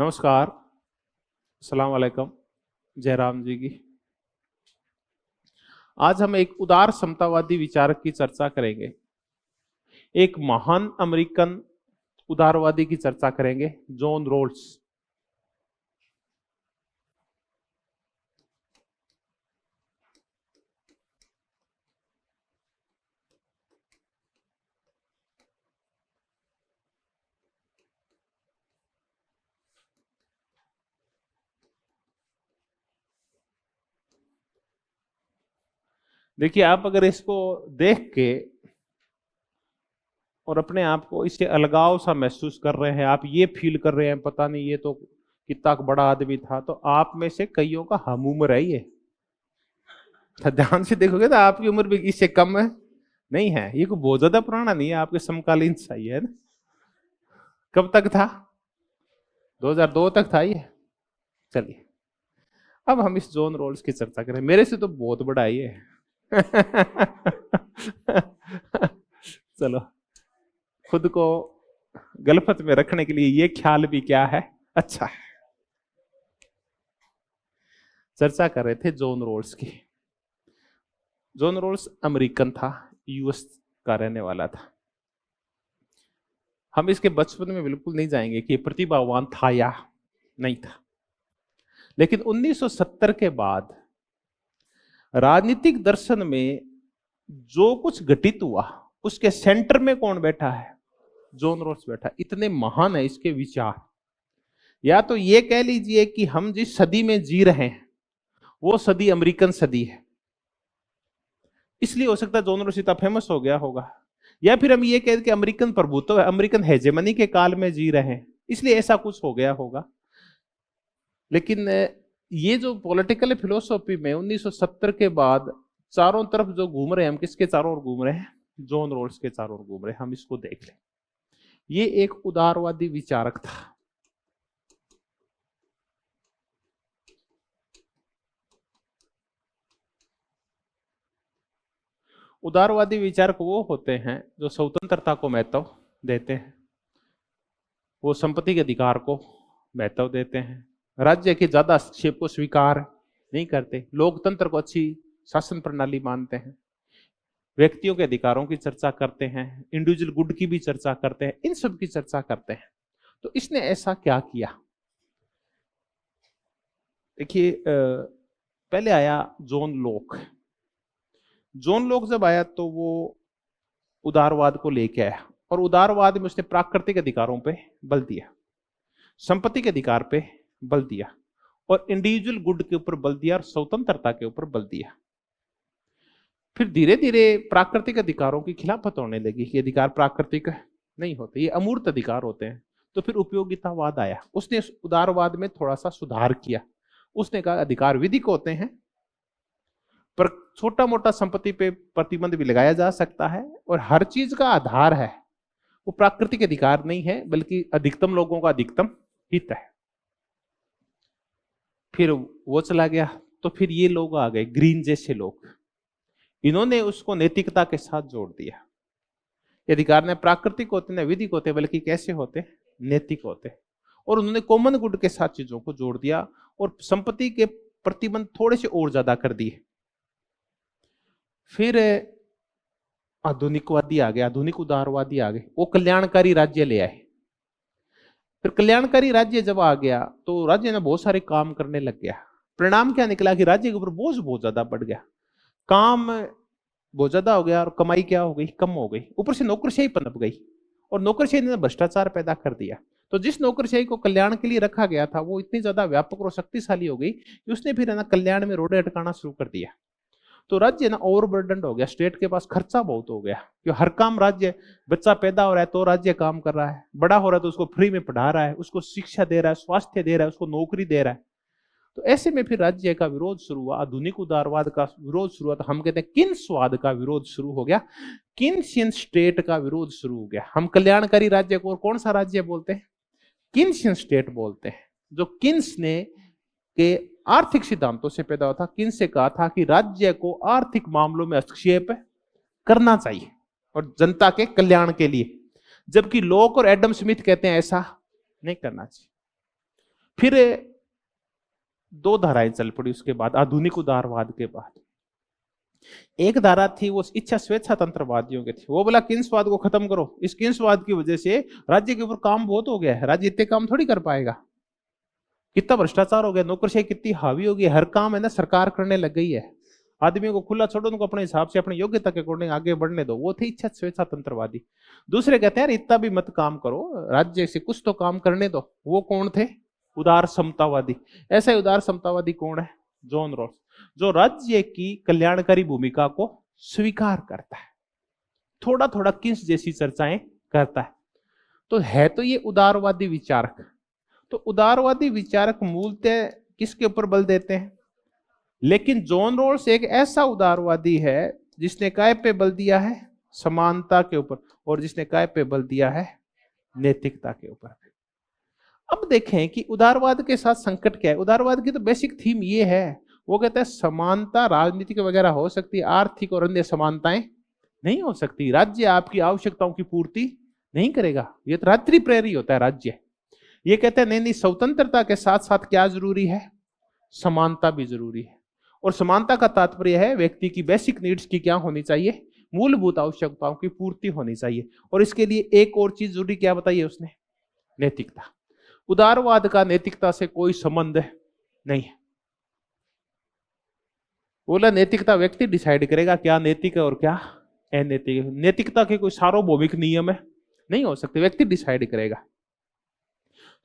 नमस्कार। अस्सलाम वालेकुम। जयराम जी की। आज हम एक उदार समतावादी विचारक की चर्चा करेंगे। एक महान अमेरिकन उदारवादी की चर्चा करेंगे, जॉन रोल्स। देखिए, आप अगर इसको देख के और अपने आप को इससे अलगाव सा महसूस कर रहे हैं, आप ये फील कर रहे हैं पता नहीं ये तो कितना बड़ा आदमी था, तो आप में से कईयों का हम उम्र है ये। तो ध्यान से देखोगे तो आपकी उम्र भी इससे कम है नहीं है। ये कोई बहुत ज्यादा पुराना नहीं है, आपके समकालीन सा ही है ना। कब तक था? 2002 तक था ये। चलिए, अब हम इस जॉन रोल्स की चर्चा करें। मेरे से तो बहुत बड़ा है ये। चलो, खुद को गलफत में रखने के लिए ये ख्याल भी क्या है, अच्छा है। चर्चा कर रहे थे जॉन रोल्स की। जॉन रोल्स अमेरिकन था, यूएस का रहने वाला था। हम इसके बचपन में बिल्कुल नहीं जाएंगे कि प्रतिभावान था या नहीं था, लेकिन 1970 के बाद राजनीतिक दर्शन में जो कुछ घटित हुआ उसके सेंटर में कौन बैठा है? जॉन रोल्स बैठा। इतने महान है इसके विचार। या तो ये कह लीजिए कि हम जिस सदी में जी रहे हैं वो सदी अमेरिकन सदी है, इसलिए हो सकता है जॉन रोल्स इतना फेमस हो गया होगा। या फिर हम ये कह कि अमेरिकन प्रभुत्व, अमेरिकन हेजेमनी के काल में जी रहे हैं, इसलिए ऐसा कुछ हो गया होगा। लेकिन ये जो पॉलिटिकल फिलोसॉफी में 1970 के बाद चारों तरफ जो घूम रहे हैं, हम किसके चारों ओर घूम रहे हैं? जॉन रोल्स के चारों ओर घूम रहे हैं। हम इसको देख लें। ये एक उदारवादी विचारक था। उदारवादी विचारक वो होते हैं जो स्वतंत्रता को महत्व देते हैं, वो संपत्ति के अधिकार को महत्व देते हैं, राज्य के ज्यादा हस्तक्षेप को स्वीकार नहीं करते, लोकतंत्र को अच्छी शासन प्रणाली मानते हैं, व्यक्तियों के अधिकारों की चर्चा करते हैं, इंडिविजुअल गुड की भी चर्चा करते हैं, इन सब की चर्चा करते हैं। तो इसने ऐसा क्या किया? देखिए, पहले आया जॉन लोक। जॉन लोक जब आया तो वो उदारवाद को लेके आया, और उदारवाद में उसने प्राकृतिक अधिकारों पे बल दिया, संपत्ति के अधिकार पे बल दिया, और इंडिविजुअल गुड के ऊपर बल दिया, और स्वतंत्रता के ऊपर बल दिया। फिर धीरे धीरे प्राकृतिक अधिकारों की खिलाफत होने लगी कि अधिकार प्राकृतिक नहीं होते, ये अमूर्त अधिकार होते हैं। तो फिर उपयोगितावाद आया, उसने उदारवाद में थोड़ा सा सुधार किया। उसने कहा अधिकार विधिक होते हैं, पर छोटा मोटा संपत्ति पे प्रतिबंध भी लगाया जा सकता है, और हर चीज का आधार है वो प्राकृतिक अधिकार नहीं है, बल्कि अधिकतम लोगों का अधिकतम हित है। फिर वो चला गया, तो फिर ये लोग आ गए, ग्रीन जैसे लोग। इन्होंने उसको नैतिकता के साथ जोड़ दिया। अधिकार ने प्राकृतिक होते न विधिक होते, बल्कि कैसे होते? नैतिक होते। और उन्होंने कॉमन गुड के साथ चीजों को जोड़ दिया, और संपत्ति के प्रतिबंध थोड़े से और ज्यादा कर दिए। फिर आधुनिकवादी आ गए, आधुनिक उदारवादी आ गए, वो कल्याणकारी राज्य ले आए। फिर कल्याणकारी राज्य जब आ गया तो राज्य ने बहुत सारे काम करने लग गया। परिणाम क्या निकला कि राज्य के ऊपर बोझ बहुत ज्यादा बढ़ गया, काम बहुत ज्यादा हो गया, और कमाई क्या हो गई? कम हो गई। ऊपर से नौकरशाही पनप गई, और नौकरशाही ने भ्रष्टाचार पैदा कर दिया। तो जिस नौकरशाही को कल्याण के लिए रखा गया था वो इतनी ज्यादा व्यापक और शक्तिशाली हो गई कि उसने फिर है ना कल्याण में रोड़े अटकाना शुरू कर दिया। तो राज्य ना ओवरबर्डन हो गया, स्टेट के पास खर्चा बहुत हो गया, क्योंकि हर काम राज्य, बच्चा पैदा हो रहा है तो राज्य काम कर रहा है, बड़ा हो रहा है तो उसको फ्री में पढ़ा रहा है, उसको शिक्षा दे रहा है, स्वास्थ्य दे रहा है, उसको नौकरी दे रहा है। तो ऐसे में फिर राज्य का विरोध शुरू हुआ, आधुनिक उदारवाद का विरोध शुरू हुआ। तो हम कहते हैं किन्सवाद का विरोध शुरू हो गया, किन्सियन स्टेट का विरोध शुरू हो गया। हम कल्याणकारी राज्य को और कौन सा राज्य बोलते हैं? किन्सियन स्टेट बोलते हैं, जो किन्स ने के आर्थिक सिद्धांतों से पैदा हुआ था। किन्स से कहा था कि राज्य को आर्थिक मामलों में हस्तक्षेप करना चाहिए और जनता के कल्याण के लिए, जबकि लोक और एडम स्मिथ कहते हैं ऐसा नहीं करना चाहिए। फिर दो धाराएं चल पड़ी उसके बाद, आधुनिक उदारवाद के बाद। एक धारा थी वो इच्छा स्वेच्छा तंत्रवादियों की थी, वो बोला किंसवाद को खत्म करो, इस किंसवाद की वजह से राज्य के ऊपर काम बहुत हो गया है, राज्य इतने काम थोड़ी कर पाएगा, कितना भ्रष्टाचार हो गया, नौकरशाही कितनी हावी हो गई, हर काम है ना सरकार करने लग गई है, आदमियों को खुला छोड़ो, उनको अपने हिसाब से अपनी योग्यता के अकॉर्डिंग आगे बढ़ने दो। वो थे इच्छा स्वेच्छा तंत्रवादी। दूसरे कहते हैं यार इतना भी मत काम करो, राज्य से कुछ तो काम करने दो। वो कौन थे? उदार समतावादी। ऐसा उदार समतावादी कौन है? जॉन रॉल्स, जो राज्य की कल्याणकारी भूमिका को स्वीकार करता है, थोड़ा थोड़ा किंस जैसी चर्चाएं करता है। तो है तो ये उदारवादी विचारक। तो उदारवादी विचारक मूलतः किसके ऊपर बल देते हैं? लेकिन जॉन रॉल्स एक ऐसा उदारवादी है जिसने काय पे बल दिया है? समानता के ऊपर, और जिसने काय पे बल दिया है? नैतिकता के ऊपर। अब देखें कि उदारवाद के साथ संकट क्या है। उदारवाद की तो बेसिक थीम ये है, वो कहता है समानता राजनीतिक वगैरह हो सकती है, आर्थिक और अन्य समानताएं नहीं हो सकती। राज्य आपकी आवश्यकताओं की पूर्ति नहीं करेगा, ये तो रात्रि प्रेरी होता है राज्य। ये कहते हैं नहीं, स्वतंत्रता के साथ साथ क्या जरूरी है? समानता भी जरूरी है। और समानता का तात्पर्य है व्यक्ति की बेसिक नीड्स की क्या होनी चाहिए? मूलभूत आवश्यकताओं की पूर्ति होनी चाहिए। और इसके लिए एक और चीज जरूरी, क्या बताइए उसने? नैतिकता। उदारवाद का नैतिकता से कोई संबंध नहीं है। बोला नैतिकता व्यक्ति डिसाइड करेगा क्या नैतिक है और क्या अनैतिक है। नैतिकता के कोई सार्वभौमिक नियम है नहीं हो सकते, व्यक्ति डिसाइड करेगा।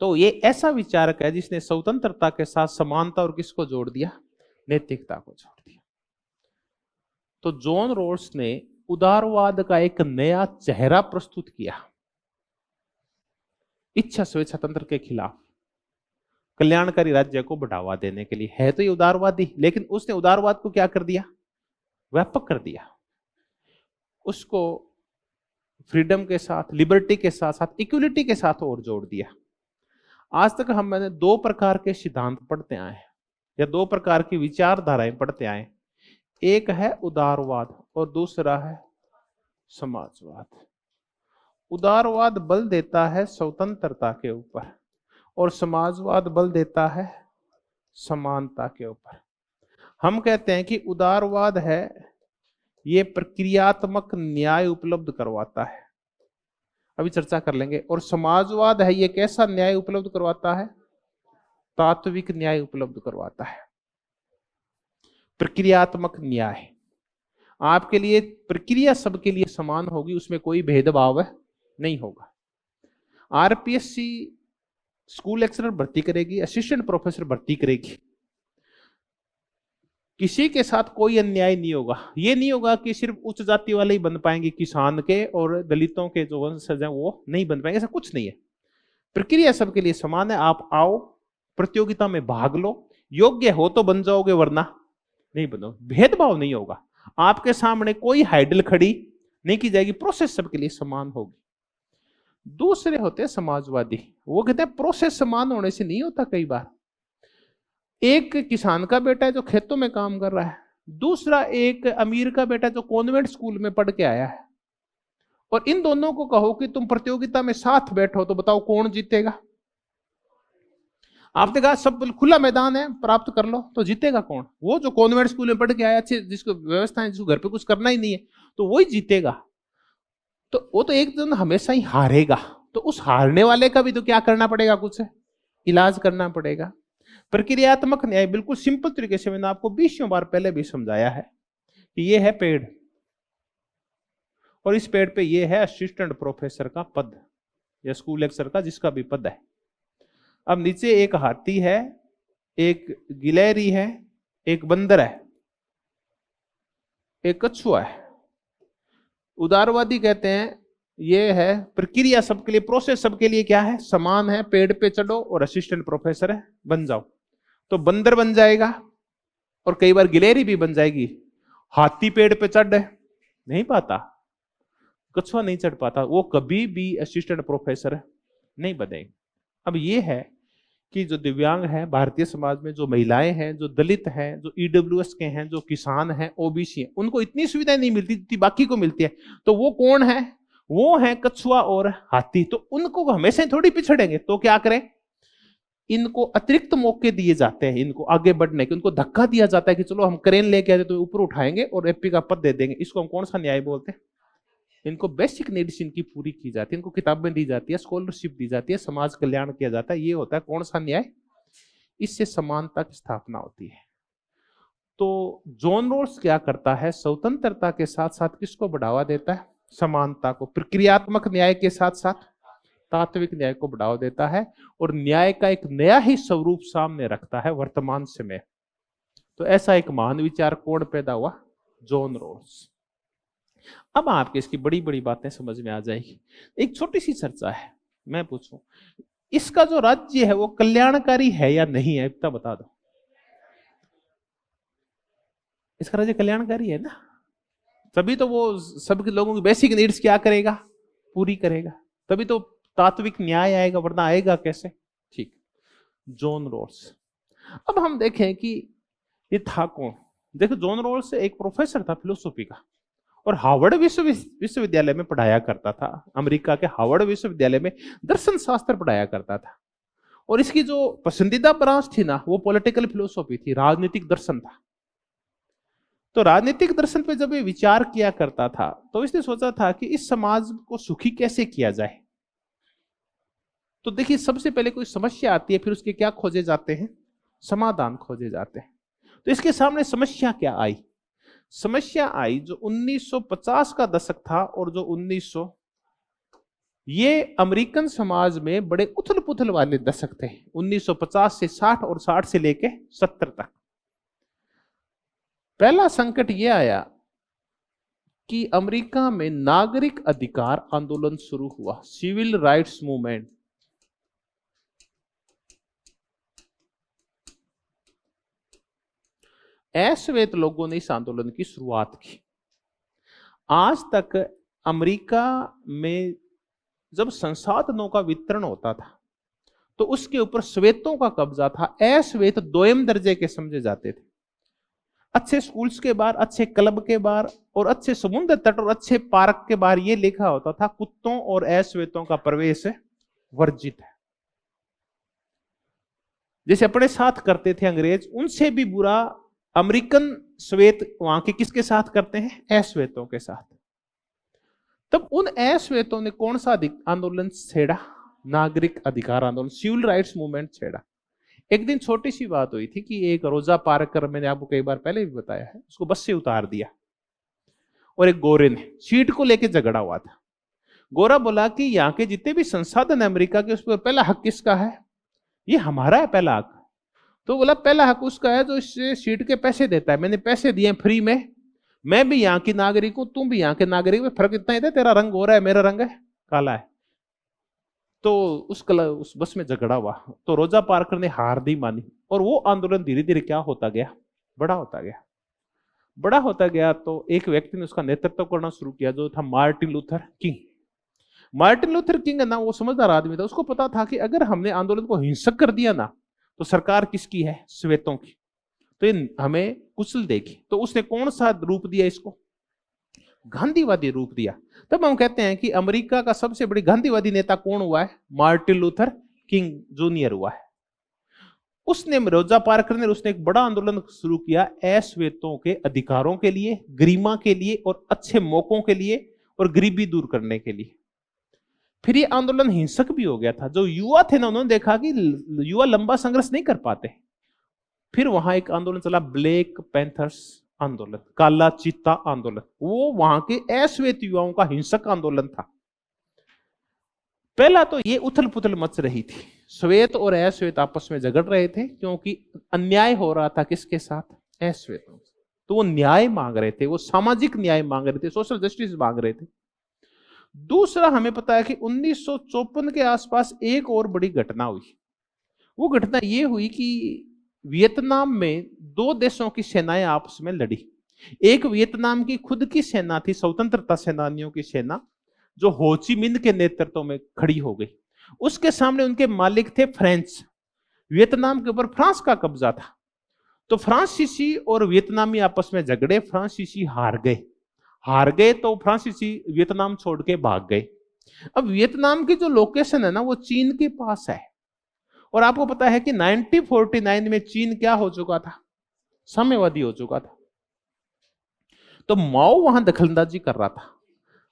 तो ये ऐसा विचारक है जिसने स्वतंत्रता के साथ समानता और किसको जोड़ दिया? नैतिकता को जोड़ दिया। तो जॉन रॉल्स ने उदारवाद का एक नया चेहरा प्रस्तुत किया, इच्छा स्वेच्छा तंत्र के खिलाफ, कल्याणकारी राज्य को बढ़ावा देने के लिए। है तो ये उदारवादी, लेकिन उसने उदारवाद को क्या कर दिया? व्यापक कर दिया। उसको फ्रीडम के साथ, लिबर्टी के साथ साथ इक्वलिटी के साथ और जोड़ दिया। आज तक हम मैंने दो प्रकार के सिद्धांत पढ़ते आए हैं, या दो प्रकार की विचारधाराएं पढ़ते आए। एक है उदारवाद और दूसरा है समाजवाद। उदारवाद बल देता है स्वतंत्रता के ऊपर और समाजवाद बल देता है समानता के ऊपर। हम कहते हैं कि उदारवाद है ये प्रक्रियात्मक न्याय उपलब्ध करवाता है, अभी चर्चा कर लेंगे। और समाजवाद है ये कैसा न्याय उपलब्ध करवाता है? तात्विक न्याय उपलब्ध करवाता है, प्रक्रियात्मक न्याय। आपके लिए प्रक्रिया सबके लिए समान होगी, उसमें कोई भेदभाव नहीं होगा। आरपीएससी स्कूल लेक्चरर भर्ती करेगी, असिस्टेंट प्रोफेसर भर्ती करेगी, किसी के साथ कोई अन्याय नहीं होगा। ये नहीं होगा कि सिर्फ उच्च जाति वाले ही बन पाएंगे, किसान के और दलितों के जो वंशज हैं वो नहीं बन पाएंगे, ऐसा कुछ नहीं है। प्रक्रिया सबके लिए समान है। आप आओ, प्रतियोगिता में भाग लो, योग्य हो तो बन जाओगे वरना नहीं बनो। भेदभाव नहीं होगा, आपके सामने कोई हाइडल खड़ी नहीं की जाएगी, प्रोसेस सबके लिए समान होगी। दूसरे होते हैं समाजवादी, वो कहते हैं प्रोसेस समान होने से नहीं होता। कई बार एक किसान का बेटा है जो खेतों में काम कर रहा है, दूसरा एक अमीर का बेटा जो कॉन्वेंट स्कूल में पढ़ के आया है, और इन दोनों को कहो कि तुम प्रतियोगिता में साथ बैठो तो बताओ कौन जीतेगा? आपने कहा सब खुला मैदान है, प्राप्त कर लो, तो जीतेगा कौन? वो जो कॉन्वेंट स्कूल में पढ़ के आया, अच्छे जिसको व्यवस्था है, जिसको घर पे कुछ करना ही नहीं है, तो वही जीतेगा। तो वो तो एक दिन हमेशा ही हारेगा। तो उस हारने वाले का भी तो क्या करना पड़ेगा? कुछ इलाज करना पड़ेगा। प्रक्रियात्मक न्याय बिल्कुल सिंपल तरीके से मैंने आपको 20 बार पहले भी समझाया है कि ये है पेड़, और इस पेड़ पे ये है असिस्टेंट प्रोफेसर का पद या स्कूल लेक्चर का, जिसका भी पद है। अब नीचे एक हाथी है, एक गिलहरी है, एक बंदर है, एक कछुआ है। उदारवादी कहते हैं ये है प्रक्रिया सबके लिए, प्रोसेस सबके लिए क्या है? समान है। पेड़ पे चढ़ो और असिस्टेंट प्रोफेसर है बन जाओ, तो बंदर बन जाएगा और कई बार गिलहरी भी बन जाएगी। हाथी पेड़ पे चढ़ नहीं पाता, कछुआ नहीं चढ़ पाता, वो कभी भी असिस्टेंट प्रोफेसर नहीं बनेगा। अब ये है कि जो दिव्यांग है भारतीय समाज में, जो महिलाएं हैं, जो दलित हैं, जो ईडब्ल्यूएस के हैं, जो किसान हैं, ओबीसी हैं, उनको इतनी सुविधाएं नहीं मिलती जितनी बाकी को मिलती है। तो वो कौन है? वो है कछुआ और हाथी। तो उनको हमेशा थोड़ी पिछड़ेंगे, तो क्या करें? इनको अतिरिक्त मौके दिए जाते हैं, इनको आगे बढ़ने के, उनको धक्का दिया जाता है कि चलो हम क्रेन लेके आते तो ऊपर उठाएंगे और एमपी का पद दे देंगे। इसको हम कौन सा न्याय बोलते हैं? इनको बेसिक नीड्स इनकी पूरी की जाती है, इनको किताबें दी जाती है, स्कॉलरशिप दी जाती है, समाज कल्याण किया जाता है। ये होता है कौन सा न्याय? इससे समानता की स्थापना होती है। तो जॉन रॉल्स क्या करता है? स्वतंत्रता के साथ साथ किसको बढ़ावा देता है? समानता को। प्रक्रियात्मक न्याय के साथ साथ तात्विक न्याय को बढ़ावा देता है और न्याय का एक नया ही स्वरूप सामने रखता है वर्तमान समय। तो ऐसा एक महान विचार कौन पैदा हुआ? John Rawls. अब आपके इसकी बड़ी बड़ी बातें समझ में आ जाएगी। एक छोटी सी चर्चा है, मैं पूछूं, इसका जो राज्य है वो कल्याणकारी है या नहीं है? इतना बता दो। इसका राज्य कल्याणकारी है ना? तभी तो वो सबके लोगों की बेसिक नीड्स क्या करेगा? पूरी करेगा। तभी तो तात्विक न्याय आएगा, वरना आएगा कैसे? ठीक, जॉन रॉल्स। अब हम देखें कि ये था कौन। देखो, जॉन रॉल्स एक प्रोफेसर था फिलोसॉफी का और हार्वर्ड विश्वविद्यालय में पढ़ाया करता था। अमेरिका के हार्वर्ड विश्वविद्यालय में दर्शन शास्त्र पढ़ाया करता था और इसकी जो पसंदीदा ब्रांच थी ना, वो पॉलिटिकल फिलोसॉफी थी, राजनीतिक दर्शन था। तो राजनीतिक दर्शन पे जब ये विचार किया करता था तो इसने सोचा था कि इस समाज को सुखी कैसे किया जाए। तो देखिए, सबसे पहले कोई समस्या आती है, फिर उसके क्या खोजे जाते हैं? समाधान खोजे जाते हैं। तो इसके सामने समस्या क्या आई? समस्या आई जो 1950 का दशक था और जो 1900, ये अमेरिकन समाज में बड़े उथल पुथल वाले दशक थे। 1950 से 60 और 60 से लेके 70 तक। पहला संकट यह आया कि अमेरिका में नागरिक अधिकार आंदोलन शुरू हुआ, सिविल राइट्स मूवमेंट। अश्वेत लोगों ने इस आंदोलन की शुरुआत की। आज तक अमेरिका में जब संसाधनों का वितरण होता था तो उसके ऊपर श्वेतों का कब्जा था। अश्वेत दोयम दर्जे के समझे जाते थे। अच्छे स्कूल्स के बाहर, अच्छे क्लब के बाहर और अच्छे समुद्र तट और अच्छे पार्क के बाहर यह लिखा होता था, कुत्तों और अश्वेतों का प्रवेश वर्जित है। जैसे अपने साथ करते थे अंग्रेज, उनसे भी बुरा अमेरिकन श्वेत वहां के किसके साथ करते हैं? अश्वेतों के साथ। तब उन अश्वेतों ने कौन सा आंदोलन छेड़ा? नागरिक अधिकार आंदोलन, सिविल राइट्स मूवमेंट छेड़ा। एक दिन छोटी सी बात हुई थी कि एक रोजा पार्कर, मैंने आपको कई बार पहले भी बताया है, उसको बस से उतार दिया और एक गोरे ने सीट को लेकर झगड़ा हुआ था। गोरा बोला कि यहाँ के जितने भी संसाधन अमेरिका के, उस पर पहला हक किसका है? ये हमारा है पहला हक। तो बोला पहला हक उसका है जो इससे सीट के पैसे देता है। मैंने पैसे दिए फ्री में, मैं भी यहाँ की नागरिक हूं, तुम भी यहाँ के नागरिक हो, फर्क इतना ही था, तेरा रंग गोरा है, मेरा रंग है काला है। तो उस बस में झगड़ा हुआ तो रोजा पार्कर ने हार दी मानी और वो आंदोलन धीरे धीरे क्या होता गया? बड़ा होता गया। बड़ा होता गया तो एक व्यक्ति ने उसका नेतृत्व करना शुरू किया जो था Martin Luther king. Martin Luther king है ना, वो समझदार आदमी था। उसको पता था कि अगर हमने आंदोलन को हिंसक कर दिया ना तो सरकार किसकी है? श्वेतों की। तो ये हमें कुचल देगी। तो उसने कौन सा रूप दिया इसको? गांधीवादी रूप दिया। तब हम कहते हैं कि अमेरिका का सबसे बड़ी गांधीवादी नेता कौन हुआ है? मार्टिन लूथर किंग जूनियर हुआ है। उसने, रोजा पार्कर ने, उसने एक बड़ा आंदोलन शुरू किया अश्वेतों के अधिकारों के लिए, गरिमा के लिए और अच्छे मौकों के लिए और गरीबी दूर करने के लिए। फिर ये आंदोलन हिंसक भी हो गया था। जो युवा थे ना, उन्होंने देखा कि युवा लंबा संघर्ष नहीं कर पाते। फिर वहां एक आंदोलन चला, ब्लैक पैंथर्स आंदोलन, काला चीता आंदोलन। वो वहां के अश्वेत युवाओं का हिंसक आंदोलन था। पहला तो ये उथल पुथल मच रही थी, श्वेत और अश्वेत आपस में झगड़ रहे थे क्योंकि अन्याय हो रहा था किसके साथ? अश्वेतों। तो वो न्याय मांग रहे थे, वो सामाजिक न्याय मांग रहे थे, सोशल जस्टिस मांग रहे थे। दूसरा, हमें पता है कि 1954 के आसपास एक और बड़ी घटना हुई। वो घटना ये हुई कि वियतनाम में दो देशों की सेनाएं आपस में लड़ी। एक वियतनाम की खुद की सेना थी, स्वतंत्रता सेनानियों की सेना, जो हो ची मिन्ह के नेतृत्व में खड़ी हो गई। उसके सामने उनके मालिक थे फ्रेंच। वियतनाम के ऊपर फ्रांस का कब्जा था। तो फ्रांसीसी और वियतनामी आपस में झगड़े, फ्रांसीसी हार गए तो फ्रांसीसी वियतनाम छोड़ के भाग गए। अब वियतनाम की जो लोकेशन है ना, वो चीन के पास है और आपको पता है कि 1949 में चीन क्या हो चुका था? साम्यवादी हो चुका था। तो माओ वहां दखलंदाजी कर रहा था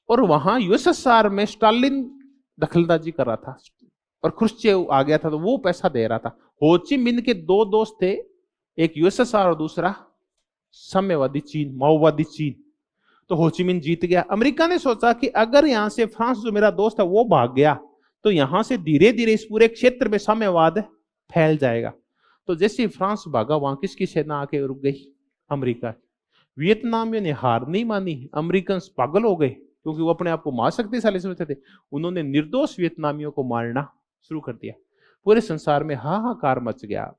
और वहां यूएसएसआर में स्टालिन दखलंदाजी कर रहा था और क्रुश्चेव आ गया था तो वो पैसा दे रहा था। हो ची मिन्ह के दो दोस्त थे, एक यूएसएसआर और दूसरा साम्यवादी चीन, माओवादी चीन। तो हो ची मिन्ह जीत गया। अमेरिका ने सोचा कि अगर यहां से फ्रांस जो मेरा दोस्त है वो भाग गया तो यहां से धीरे धीरे इस पूरे क्षेत्र में साम्यवाद फैल जाएगा। तो जैसे फ्रांस भागा वहां किसकी सेना आके रुक गई? अमेरिका। वियतनामियों ने हार नहीं मानी, अमेरिकन पागल हो गए क्योंकि वो अपने आप को महाशक्तिशाली समझते थे। उन्होंने निर्दोष वियतनामियों को मारना शुरू कर दिया। पूरे संसार में हाहाकार मच गया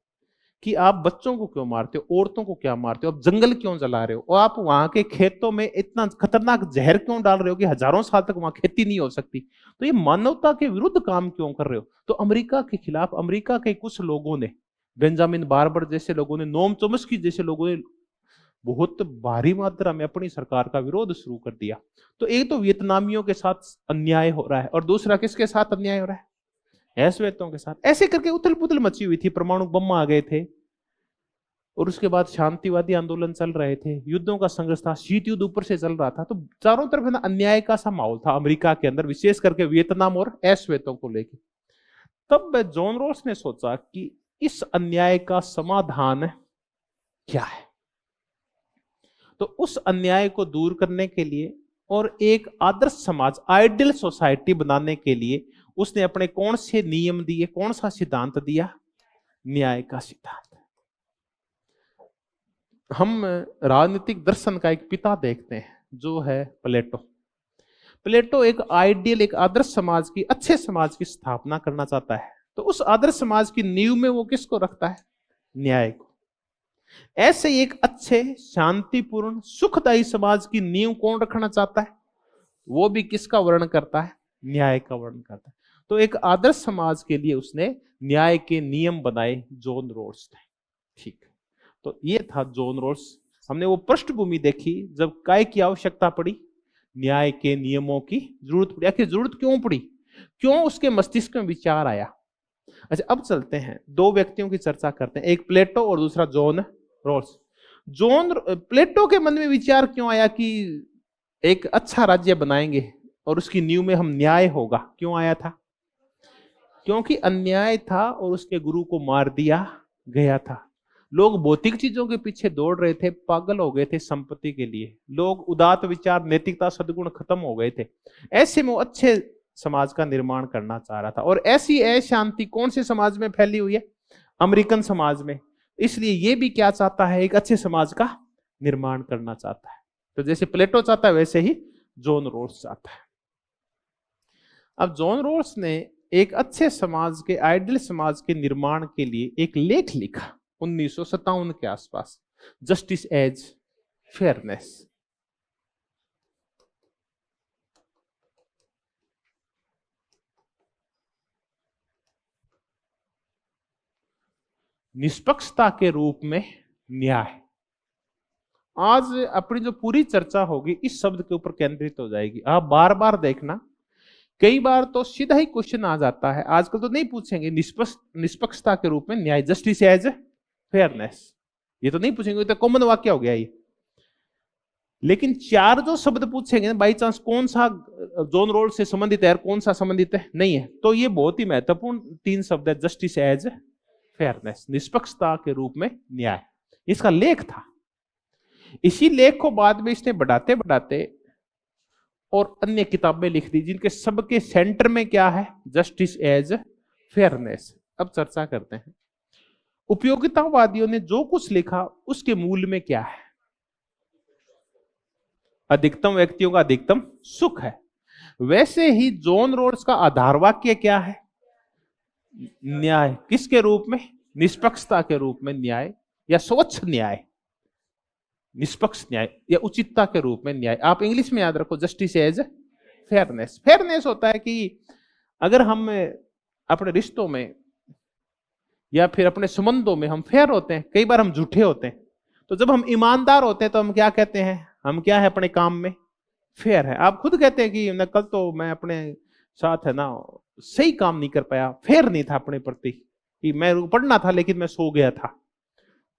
कि आप बच्चों को क्यों मारते हो, औरतों को क्या मारते हो, आप जंगल क्यों जला रहे हो, और आप वहां के खेतों में इतना खतरनाक जहर क्यों डाल रहे हो कि हजारों साल तक वहां खेती नहीं हो सकती। तो ये मानवता के विरुद्ध काम क्यों कर रहे हो? तो अमेरिका के खिलाफ अमेरिका के कुछ लोगों ने, बेंजामिन बार्बर जैसे लोगों ने, नोम चोम्स्की जैसे लोगों ने बहुत भारी मात्रा में अपनी सरकार का विरोध शुरू कर दिया। तो एक तो वियतनामियों के साथ अन्याय हो रहा है और दूसरा किसके साथ अन्याय हो रहा है? श्वेतों के साथ। ऐसे करके उथल पुथल मची हुई थी, परमाणु बम आ गए थे और उसके बाद शांतिवादी आंदोलन चल रहे थे, युद्धों का संघर्ष था, शीत युद्ध ऊपर से चल रहा था। तो चारों तरफ ना अन्याय का सा माहौल था अमेरिका के अंदर, विशेष करके वियतनाम और श्वेतों को लेकर। तब जॉन रॉस ने सोचा कि इस अन्याय का समाधान क्या है। तो उस अन्याय को दूर करने के लिए और एक आदर्श समाज, आइडियल सोसाइटी बनाने के लिए उसने अपने कौन से नियम दिए, कौन सा सिद्धांत दिया? न्याय का सिद्धांत। हम राजनीतिक दर्शन का एक पिता देखते हैं जो है प्लेटो। प्लेटो एक आइडियल, एक आदर्श समाज की, अच्छे समाज की स्थापना करना चाहता है। तो उस आदर्श समाज की नींव में वो किसको रखता है? न्याय को। ऐसे एक अच्छे, शांतिपूर्ण, सुखदायी समाज की नींव कौन रखना चाहता है? वो भी किसका वर्णन करता है? न्याय का वर्णन करता है। तो एक आदर्श समाज के लिए उसने न्याय के नियम बनाए जॉन रॉस ने। ठीक, तो ये था जॉन रॉस। हमने वो पृष्ठभूमि देखी जब काय की आवश्यकता पड़ी, न्याय के नियमों की जरूरत पड़ी। आखिर जरूरत क्यों पड़ी, क्यों उसके मस्तिष्क में विचार आया? अच्छा, अब चलते हैं, दो व्यक्तियों की चर्चा करते हैं, एक प्लेटो और दूसरा जॉन रॉस। प्लेटो के मन में विचार क्यों आया कि एक अच्छा राज्य बनाएंगे और उसकी नींव में हम न्याय होगा? क्यों आया था? क्योंकि अन्याय था और उसके गुरु को मार दिया गया था। लोग भौतिक चीजों के पीछे दौड़ रहे थे, पागल हो गए थे संपत्ति के लिए। लोग उदात्त विचार, नैतिकता, सद्गुण खत्म हो गए थे। ऐसे में वो अच्छे समाज का निर्माण करना चाह रहा था। और ऐसी अशांति कौन से समाज में फैली हुई है? अमेरिकन समाज में। इसलिए ये भी क्या चाहता है? एक अच्छे समाज का निर्माण करना चाहता है। तो जैसे प्लेटो चाहता है वैसे ही जॉन रॉस चाहता है। अब जॉन रॉस ने एक अच्छे समाज के, आइडियल समाज के निर्माण के लिए एक लेख लिखा 1957 के आसपास, जस्टिस एज फेयरनेस। निष्पक्षता के रूप में न्याय। आज अपनी जो पूरी चर्चा होगी इस शब्द के ऊपर केंद्रित हो जाएगी। आप बार बार देखना, कई बार तो सीधा ही क्वेश्चन आ जाता है, आजकल तो नहीं पूछेंगे निष्पक्षता के रूप में न्याय, जस्टिस एज फेयरनेस, ये तो नहीं पूछेंगे, तो कॉमन वाक्य हो गया ये। लेकिन चार जो शब्द पूछेंगे बाई चांस कौन सा जॉन रॉस से संबंधित है और कौन सा संबंधित है नहीं है, तो ये बहुत ही महत्वपूर्ण तीन शब्द है, जस्टिस एज फेयरनेस, निष्पक्षता के रूप में न्याय। इसका लेख था। इसी लेख को बाद में इसने बढ़ाते बढ़ाते और अन्य किताबें लिख दी जिनके सबके सेंटर में क्या है? Justice as fairness. अब चर्चा करते हैं। उपयोगितावादियों ने जो कुछ लिखा उसके मूल में क्या है? अधिकतम व्यक्तियों का अधिकतम सुख है। वैसे ही जॉन रॉस का आधार वाक्य क्या है? न्याय। किसके रूप में? निष्पक्षता के रूप में न्याय, या स्वच्छ न्याय, निष्पक्ष न्याय, या उचितता के रूप में न्याय। आप इंग्लिश में याद रखो, जस्टिस एज फेयरनेस। फेयरनेस होता है कि अगर हम अपने रिश्तों में या फिर अपने संबंधों में हम फेयर होते हैं, कई बार हम झूठे होते हैं। तो जब हम ईमानदार होते हैं तो हम क्या कहते हैं? हम क्या है? अपने काम में फेयर है। आप खुद कहते हैं कि न कल तो मैं अपने साथ है ना सही काम नहीं कर पाया, फेयर नहीं था अपने प्रति। कि मैं पढ़ना था लेकिन मैं सो गया था।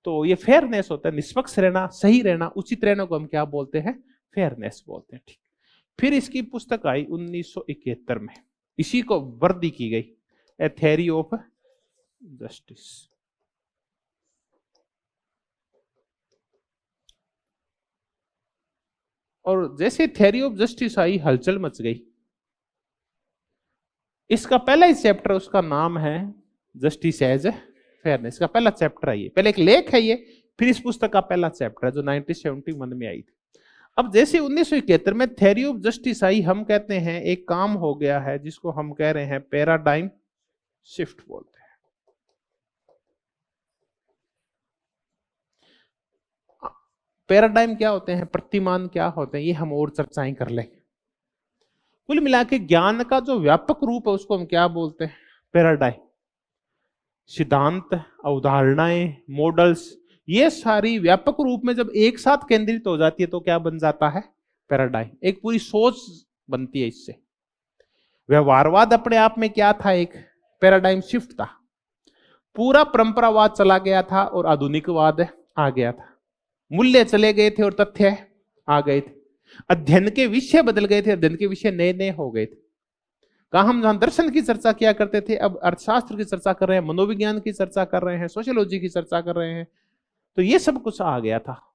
तो ये फेयरनेस होता है, निष्पक्ष रहना, सही रहना, उचित रहने को हम क्या बोलते हैं? फेयरनेस बोलते हैं। ठीक। फिर इसकी पुस्तक आई 1971 में, इसी को वर्दी की गई, ए थ्योरी ऑफ जस्टिस। और जैसे थ्योरी ऑफ जस्टिस आई, हलचल मच गई। इसका पहला ही चैप्टर, उसका नाम है जस्टिस एज फेयरनेस का पहला चैप्टर है ये, पहले एक लेख है ये, फिर इस पुस्तक का पहला चैप्टर है जो 1971 में आई थी। अब जैसे 1971 में थ्योरी ऑफ जस्टिस आई, हम कहते हैं एक काम हो गया है जिसको हम कह रहे हैं पैराडाइम शिफ्ट बोलते हैं। पैराडाइम क्या होते हैं, प्रतिमान क्या होते हैं, ये हम और चर्चाएं कर लेंगे। कुल मिला के ज्ञान का जो व्यापक रूप है उसको हम क्या बोलते हैं? पैराडाइम। सिद्धांत, अवधारणाएं, मॉडल्स, ये सारी व्यापक रूप में जब एक साथ केंद्रित हो जाती है तो क्या बन जाता है? पैराडाइम। एक पूरी सोच बनती है इससे। व्यवहारवाद अपने आप में क्या था? एक पैराडाइम शिफ्ट था। पूरा परंपरावाद चला गया था और आधुनिकवाद आ गया था। मूल्य चले गए थे और तथ्य आ गए थे। अध्ययन के विषय बदल गए थे, अध्ययन के विषय नए नए हो गए थे। कहा हम जहां दर्शन की चर्चा किया करते थे, अब अर्थशास्त्र की चर्चा कर रहे हैं, मनोविज्ञान की चर्चा कर रहे हैं, सोशियोलॉजी की चर्चा कर रहे हैं। तो ये सब कुछ आ गया था।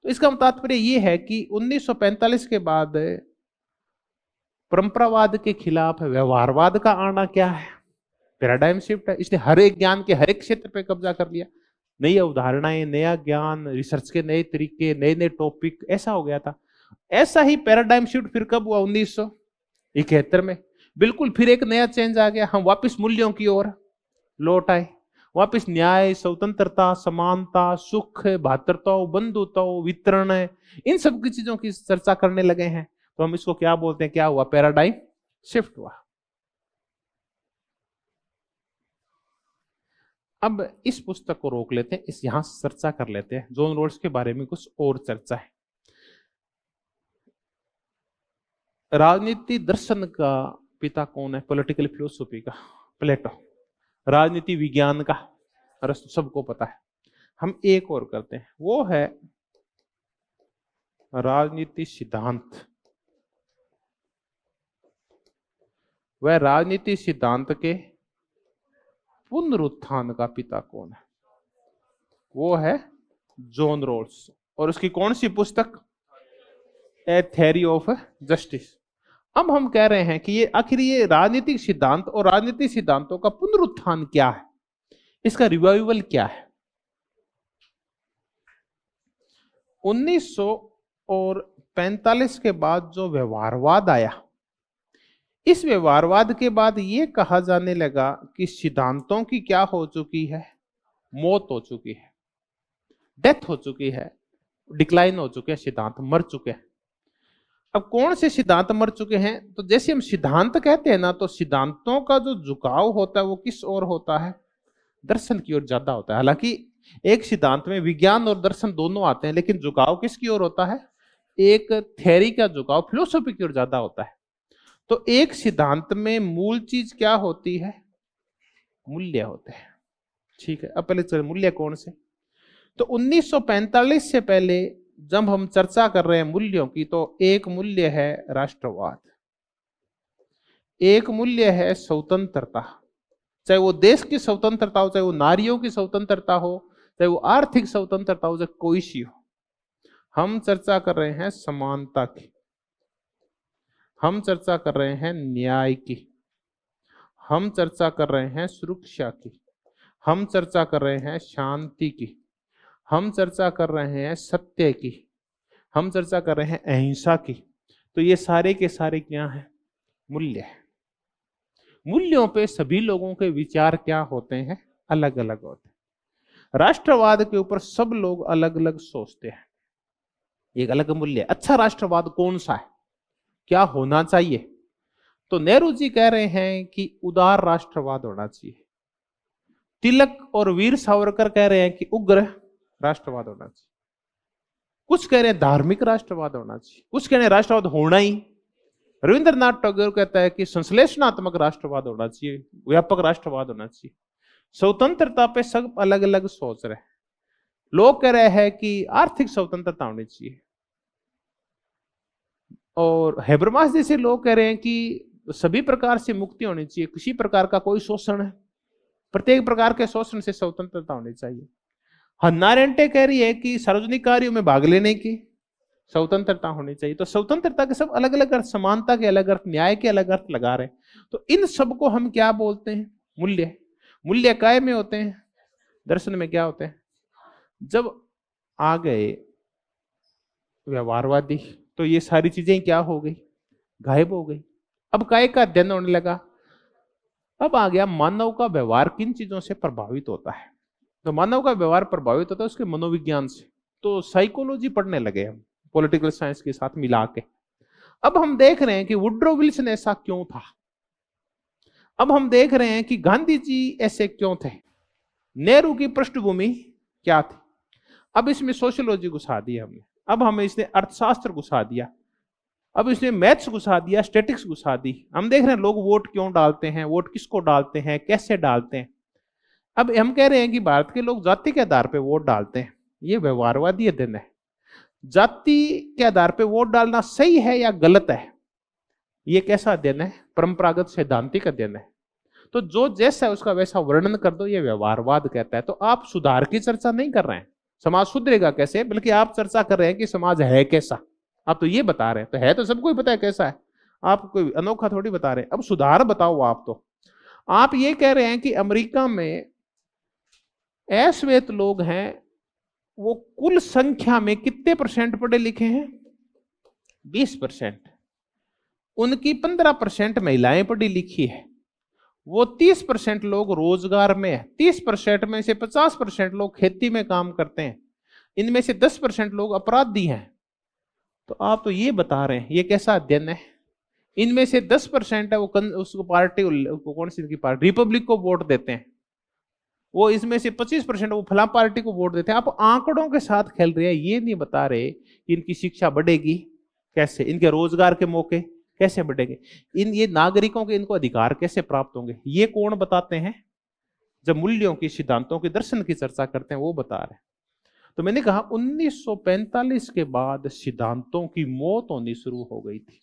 तो इसका तात्पर्य ये है कि 1945 के बाद परंपरावाद के खिलाफ व्यवहारवाद का आना क्या है? पैराडाइम शिफ्ट है। इसने हर एक ज्ञान के हर एक क्षेत्र पे कब्जा कर लिया। नई अवधारणाएं, नया ज्ञान, रिसर्च के नए तरीके, नए नए टॉपिक, ऐसा हो गया था। ऐसा ही पैराडाइम शिफ्ट फिर कब हुआ? 1971 में। बिल्कुल फिर एक नया चेंज आ गया। हम वापस मूल्यों की ओर लौट आए। वापस न्याय, स्वतंत्रता, समानता, सुख, भातृत्व, बंधुत्व, वितरण, इन सब की चीजों की चर्चा करने लगे हैं। तो हम इसको क्या बोलते हैं? क्या हुआ? पैराडाइम शिफ्ट हुआ। अब इस पुस्तक को रोक लेते हैं, इस यहां से चर्चा कर लेते हैं। जॉन रॉल्स के बारे में कुछ और चर्चा है। राजनीति दर्शन का पिता कौन है? पॉलिटिकल फिलोसॉफी का प्लेटो। राजनीति विज्ञान का अरस्तु, सबको पता है। हम एक और करते हैं, वो है राजनीति सिद्धांत। वह राजनीति सिद्धांत के पुनरुत्थान का पिता कौन है? वो है जॉन रॉल्स। और उसकी कौन सी पुस्तक? ए थ्योरी ऑफ जस्टिस। अब हम कह रहे हैं कि ये आखिर ये राजनीतिक सिद्धांत और राजनीतिक सिद्धांतों का पुनरुत्थान क्या है, इसका रिवाइवल क्या है? 1945 के बाद जो व्यवहारवाद आया, इस व्यवहारवाद के बाद ये कहा जाने लगा कि सिद्धांतों की क्या हो चुकी है? मौत हो चुकी है, डेथ हो चुकी है, डिक्लाइन हो चुके हैं, सिद्धांत मर चुके हैं। अब कौन से सिद्धांत मर चुके हैं? तो जैसे हम सिद्धांत कहते हैं ना, तो सिद्धांतों का जो झुकाव होता है वो किस ओर होता है? दर्शन की ओर ज्यादा होता है। हालांकि एक सिद्धांत में विज्ञान और दर्शन दोनों आते हैं, लेकिन झुकाव किसकी ओर होता है? एक थ्योरी का झुकाव फिलोसॉफी की ओर ज्यादा होता है। तो एक सिद्धांत में मूल चीज क्या होती है? मूल्य होते हैं। ठीक है, अब पहले चलिए मूल्य कौन से? तो 1945 से पहले जब हम चर्चा कर रहे हैं मूल्यों की, तो एक मूल्य है राष्ट्रवाद, एक मूल्य है स्वतंत्रता, चाहे वो देश की स्वतंत्रता हो, चाहे वो नारियों की स्वतंत्रता हो, चाहे वो आर्थिक स्वतंत्रता हो, चाहे कोई सी हो। हम चर्चा कर रहे हैं समानता की, हम चर्चा कर रहे हैं न्याय की, हम चर्चा कर रहे हैं सुरक्षा की, हम चर्चा कर रहे हैं शांति की, हम चर्चा कर रहे हैं सत्य की, हम चर्चा कर रहे हैं अहिंसा की। तो ये सारे के सारे क्या हैं? मूल्य है। मूल्यों पे सभी लोगों के विचार क्या होते हैं? अलग अलग होते हैं। राष्ट्रवाद के ऊपर सब लोग अलग अलग सोचते हैं। एक अलग मूल्य। अच्छा राष्ट्रवाद कौन सा है, क्या होना चाहिए? तो नेहरू जी कह रहे हैं कि उदार राष्ट्रवाद होना चाहिए। तिलक और वीर सावरकर कह रहे हैं कि उग्र राष्ट्रवाद होना चाहिए। कुछ कह रहे हैं धार्मिक राष्ट्रवाद होना चाहिए, कुछ कह रहे हैं राष्ट्रवाद होना ही। रविंद्रनाथ टैगोर कहता है कि संश्लेषणात्मक राष्ट्रवाद होना चाहिए, व्यापक राष्ट्रवाद होना चाहिए। स्वतंत्रता पे सब अलग अलग सोच रहे हैं। लोग कह रहे हैं कि आर्थिक स्वतंत्रता होनी चाहिए, और हेबरमास जैसे लोग कह रहे हैं कि सभी प्रकार से मुक्ति होनी चाहिए, किसी प्रकार का कोई शोषण है, प्रत्येक प्रकार के शोषण से स्वतंत्रता होनी चाहिए। हन्ना अरेंटे कह रही है कि सार्वजनिक कार्यों में भाग लेने की स्वतंत्रता होनी चाहिए। तो स्वतंत्रता के सब अलग अलग अर्थ, समानता के अलग अर्थ, न्याय के अलग अर्थ लगा रहे हैं। तो इन सब को हम क्या बोलते हैं? मूल्य। मूल्य काय में होते हैं? दर्शन में क्या होते हैं? जब आ गए व्यवहारवादी तो ये सारी चीजें क्या हो गई? गायब हो गई। अब काय का अध्ययन होने लगा। अब आ गया मानव का व्यवहार किन चीजों से प्रभावित होता है। तो मानव का व्यवहार प्रभावित होता है उसके मनोविज्ञान से। तो साइकोलॉजी पढ़ने लगे हम पॉलिटिकल साइंस के साथ मिला के। अब हम देख रहे हैं कि वुड्रो विल्सन ऐसा क्यों था। अब हम देख रहे हैं कि गांधी जी ऐसे क्यों थे। नेहरू की पृष्ठभूमि क्या थी। अब इसमें सोशियोलॉजी घुसा दी हमने। अब हमें इसने अर्थशास्त्र घुसा दिया। अब इसने मैथ्स घुसा दिया, स्टैटिक्स घुसा दी। हम देख रहे हैं लोग वोट क्यों डालते हैं, वोट किसको डालते हैं, कैसे डालते हैं। अब हम कह रहे हैं कि भारत के लोग जाति के आधार पर वोट डालते हैं। ये व्यवहारवादी अध्ययन है। जाति के आधार पर वोट डालना सही है या गलत है, ये कैसा अध्ययन है? परंपरागत सैद्धांतिक अध्ययन है। तो जो जैसा है उसका वैसा वर्णन कर दो, ये व्यवहारवाद कहता है। तो आप सुधार की चर्चा नहीं कर रहे हैं, समाज सुधरेगा कैसे, बल्कि आप चर्चा कर रहे हैं कि समाज है कैसा। आप तो ये बता रहे हैं, तो है तो सबको ही पता है कैसा है, आप कोई अनोखा थोड़ी बता रहे हैं। अब सुधार बताओ आप। तो आप ये कह रहे हैं कि अमेरिका में अश्वेत लोग हैं, वो कुल संख्या में कितने % पढ़े लिखे हैं? 20%। उनकी 15% महिलाएं पढ़ी लिखी है। वो 30% लोग रोजगार में है। 30% में से 50% लोग खेती में काम करते हैं। इनमें से 10% लोग अपराधी हैं। तो आप तो ये बता रहे हैं, ये कैसा अध्ययन है? इनमें से 10% है वो उसको पार्टी, कौन सी की पार्टी, रिपब्लिक को वोट देते हैं। वो इसमें से 25% वो फला पार्टी को वोट देते हैं। आप आंकड़ों के साथ खेल रहे हैं, ये नहीं बता रहे कि इनकी शिक्षा बढ़ेगी कैसे, इनके रोजगार के मौके कैसे बढ़ेंगे, ये नागरिकों के इनको अधिकार कैसे प्राप्त होंगे। ये कौन बताते हैं? जब मूल्यों की, सिद्धांतों की, दर्शन की चर्चा करते हैं वो बता रहे हैं। तो मैंने कहा 1945 के बाद सिद्धांतों की मौत होनी शुरू हो गई थी।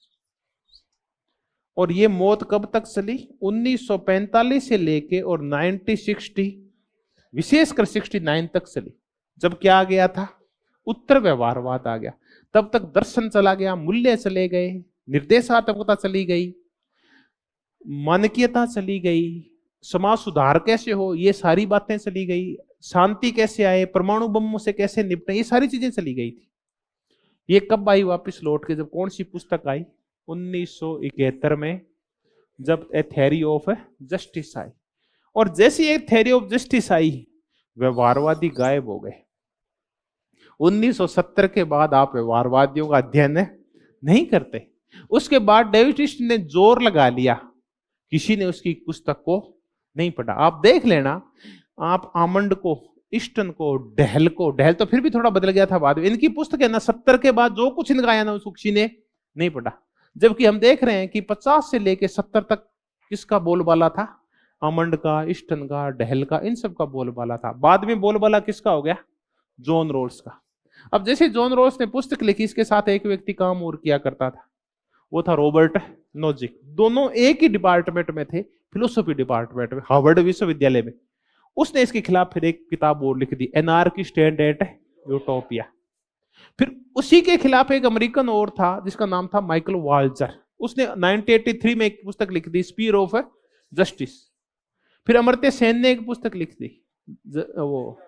और ये मौत कब तक चली? 1945 से लेके और 1960, विशेषकर 69 तक चली। जब क्या आ गया था? उत्तर व्यवहारवाद आ गया। तब तक दर्शन चला गया, मूल्य चले गए, निर्देशात्मकता चली गई, मानकीयता चली गई, समाज सुधार कैसे हो ये सारी बातें चली गई, शांति कैसे आए, परमाणु बमों से कैसे निपटे, ये सारी चीजें चली गई थी। ये कब आई वापस लौट के? जब कौन सी पुस्तक आई? 1971 में, जब ए थ्योरी ऑफ जस्टिस आई। और जैसी एक थ्योरी ऑफ जस्टिस आई, व्यवहारवादी गायब हो गए। 1970 के बाद आप व्यवहारवादियों का अध्ययन नहीं करते। उसके बाद डेविड ईस्ट ने जोर लगा लिया, किसी ने उसकी पुस्तक को नहीं पढ़ा। आप देख लेना, आप आमंड को, ईस्टन को, डहल को, डहल तो फिर भी थोड़ा बदल गया था बाद में, इनकी पुस्तक है ना 70 के बाद जो कुछ इनका आया ना उसको किसी ने नहीं पढ़ा। जबकि हम देख रहे हैं कि 50 से लेके 70 तक किसका बोलबाला था? आमंड का, ईस्टन का, डहल का, इन सब का बोलबाला था। बाद में बोलबाला किसका हो गया? जॉन रॉल्स का। अब जैसे जॉन रॉल्स ने पुस्तक लिखी, इसके साथ एक व्यक्ति काम और किया करता था, वो था रॉबर्ट नोजिक। दोनों एक ही डिपार्टमेंट में थे, फिलोसॉफी डिपार्टमेंट में, हार्वर्ड विश्वविद्यालय में। उसने इसके खिलाफ फिर एक किताब और लिख दी, एनार्किस्ट एंड यूटोपिया। फिर उसी के खिलाफ एक अमेरिकन और था जिसका नाम था माइकल वाल्जर। उसने 1983 में एक पुस्तक लिख दी, स्पीयर ऑफ जस्टिस। फिर अमर्त्य सेन ने एक पुस्तक लिख दी, वो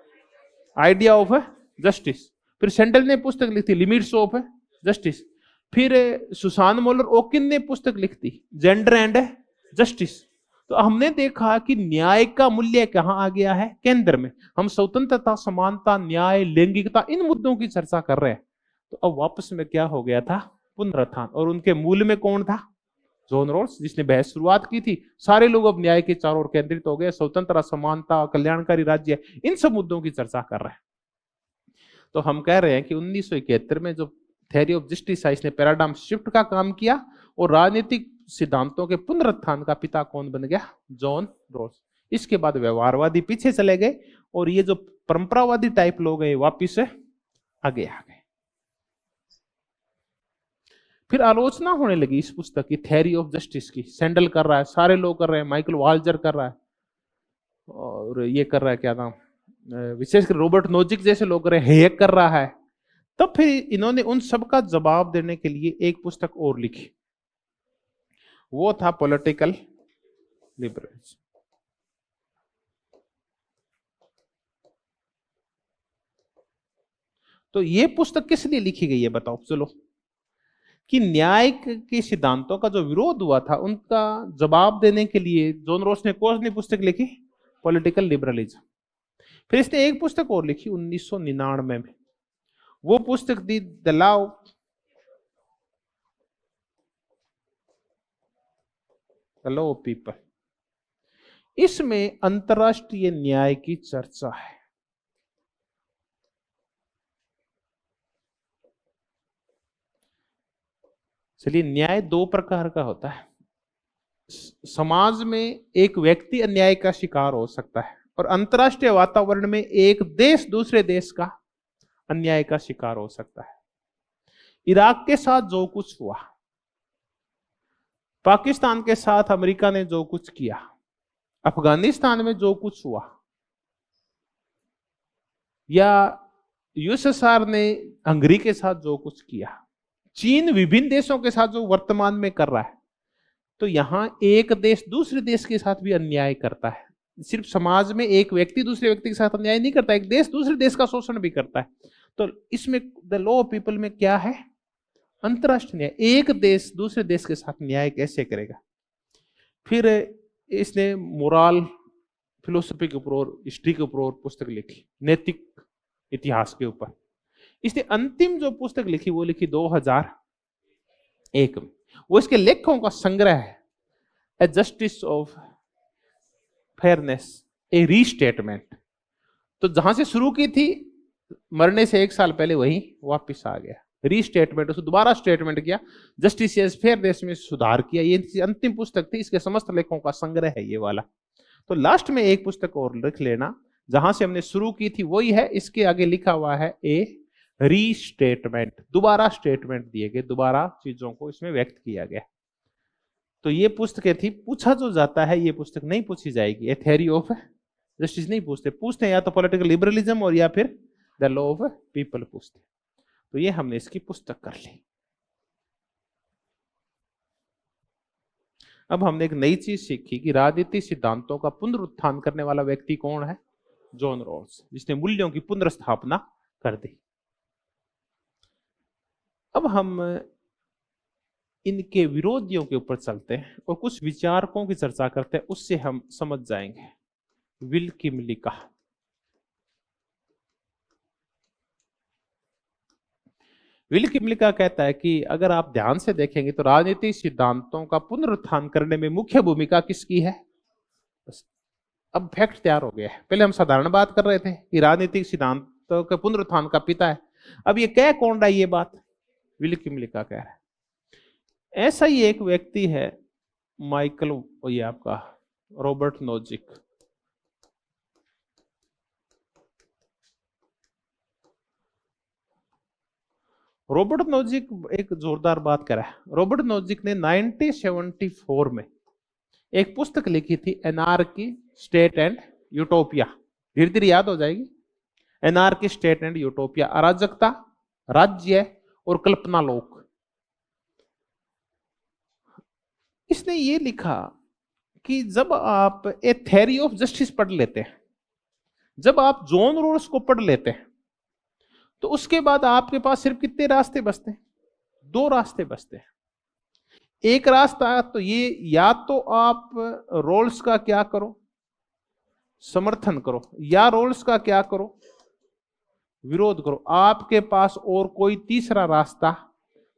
आइडिया ऑफ जस्टिस। फिर सेंडल ने पुस्तक लिख दी, लिमिट्स ऑफ जस्टिस। फिर सुसान मोलर ओकिन ने पुस्तक लिख दी, जेंडर एंड जस्टिस। तो हमने देखा कि न्याय का मूल्य कहां आ गया है? केंद्र में। हम स्वतंत्रता, समानता, न्याय, लैंगिकता, इन मुद्दों की चर्चा कर रहे हैं। तो अब वापस में क्या हो गया था? पुनरुत्थान। और उनके मूल में कौन था? जॉन रॉल्स, जिसने बहस शुरुआत की थी। सारे लोग अब न्याय के चारों ओर केंद्रित हो गए, स्वतंत्रता, समानता, कल्याणकारी राज्य, इन सब मुद्दों की चर्चा कर रहे हैं। तो हम कह रहे हैं कि 1971 में जो थ्योरी ऑफ जस्टिस है, इसने पैराडाइम शिफ्ट का काम किया, और राजनीतिक सिद्धांतों के पुनरुत्थान का पिता कौन बन गया? John Rawls. इसके बाद व्यवहारवादी पीछे चले गए और ये जो परंपरावादी टाइप लोग हैं वापिस आगे आ गए। फिर आलोचना होने लगी इस पुस्तक की, थ्योरी ऑफ जस्टिस की। सैंडल कर रहा है, सारे लोग कर रहे हैं, माइकल वाल्जर कर रहा है, और ये कर रहा है क्या नाम, विशेषकर रॉबर्ट नोजिक जैसे लोग कर रहे हैं, हेयक कर रहा है। तब फिर इन्होंने उन सब का जवाब देने के लिए एक पुस्तक और लिखी, वो था पॉलिटिकल लिबरलिज्म। तो ये पुस्तक किस लिए लिखी गई है बताओ चलो, कि न्याय के सिद्धांतों का जो विरोध हुआ था उनका जवाब देने के लिए जॉन रॉस ने कौन सी पुस्तक लिखी, पॉलिटिकल लिबरलिज्म। फिर इसने एक पुस्तक और लिखी 1999 में, वो पुस्तक थी द लॉ ऑफ पीपल। इसमें अंतरराष्ट्रीय न्याय की चर्चा है। चलिए, न्याय दो प्रकार का होता है। समाज में एक व्यक्ति अन्याय का शिकार हो सकता है, और अंतरराष्ट्रीय वातावरण में एक देश दूसरे देश का अन्याय का शिकार हो सकता है। इराक के साथ जो कुछ हुआ, पाकिस्तान के साथ अमेरिका ने जो कुछ किया, अफगानिस्तान में जो कुछ हुआ, या यूएसएसआर ने हंगरी के साथ जो कुछ किया, चीन विभिन्न देशों के साथ जो वर्तमान में कर रहा है, तो यहां एक देश दूसरे देश के साथ भी अन्याय करता है। सिर्फ समाज में एक व्यक्ति दूसरे व्यक्ति के साथ अन्याय नहीं करता, एक देश दूसरे देश का शोषण भी करता है। तो इसमें द लॉ ऑफ पीपल में क्या है, अंतरराष्ट्रीय न्याय। एक देश दूसरे देश के साथ न्याय कैसे करेगा। फिर इसने मोरल फिलोसफी के ऊपर और हिस्ट्री के ऊपर पुस्तक लिखी, नैतिक इतिहास के ऊपर। इसने अंतिम जो पुस्तक लिखी वो लिखी 2001 में। वो इसके लेखों का संग्रह है, a justice of fairness, a restatement. तो जहां से शुरू की थी, मरने से 1 साल पहले वही वापस आ गया, रीस्टेटमेंट, उसको दोबारा स्टेटमेंट किया, जस्टिस फेयरनेस में सुधार किया। ये अंतिम पुस्तक थी, इसके समस्त लेखों का संग्रह है ये वाला। तो लास्ट में एक पुस्तक और लिख लेना, जहां से हमने शुरू की थी वही है, इसके आगे लिखा हुआ है ए रीस्टेटमेंट, दोबारा स्टेटमेंट दिए गए, दोबारा चीजों को इसमें व्यक्त किया गया। तो ये पुस्तकें थी। पूछा जो जाता है, ये पुस्तक नहीं पूछी जाएगी, ए थ्योरी ऑफ जस्टिस नहीं पूछते या तो पॉलिटिकल लिबरलिज्म और या फिर द लॉ ऑफ पीपल पूछते। तो ये हमने इसकी पुस्तक कर ली। अब हमने एक नई चीज सीखी कि राजनीतिक सिद्धांतों का पुनरुत्थान करने वाला व्यक्ति कौन है, जॉन रॉस, जिसने मूल्यों की पुनर्स्थापना कर दी। अब हम इनके विरोधियों के ऊपर चलते हैं और कुछ विचारकों की चर्चा करते हैं, उससे हम समझ जाएंगे। विल किमलिका, विल किमलिका कहता है कि अगर आप ध्यान से देखेंगे तो राजनीतिक सिद्धांतों का पुनरुत्थान करने में मुख्य भूमिका किसकी है। बस अब फैक्ट तैयार हो गया है। पहले हम साधारण बात कर रहे थे कि राजनीतिक सिद्धांतों के पुनरुत्थान का पिता है, अब ये कह कौन रहा है ये बात, विल किमलिका कह रहा है। ऐसा ही एक व्यक्ति है माइकल, ये आपका रॉबर्ट नोजिक। रॉबर्ट नोजिक एक जोरदार बात करा है। रॉबर्ट नोजिक ने 1974 में एक पुस्तक लिखी थी, एनार्की, स्टेट एंड यूटोपिया। धीरे धीरे याद हो जाएगी। एनार्की, स्टेट एंड यूटोपिया, अराजकता, राज्य और कल्पना लोक। इसने ये लिखा कि जब आप ए थ्योरी ऑफ जस्टिस पढ़ लेते हैं, जब आप जॉन रॉस को पढ़ लेते हैं, तो उसके बाद आपके पास सिर्फ कितने रास्ते बचते हैं, 2 रास्ते बचते हैं। एक रास्ता तो ये, या तो आप रॉल्स का क्या करो, समर्थन करो, या रॉल्स का क्या करो, विरोध करो। आपके पास और कोई तीसरा रास्ता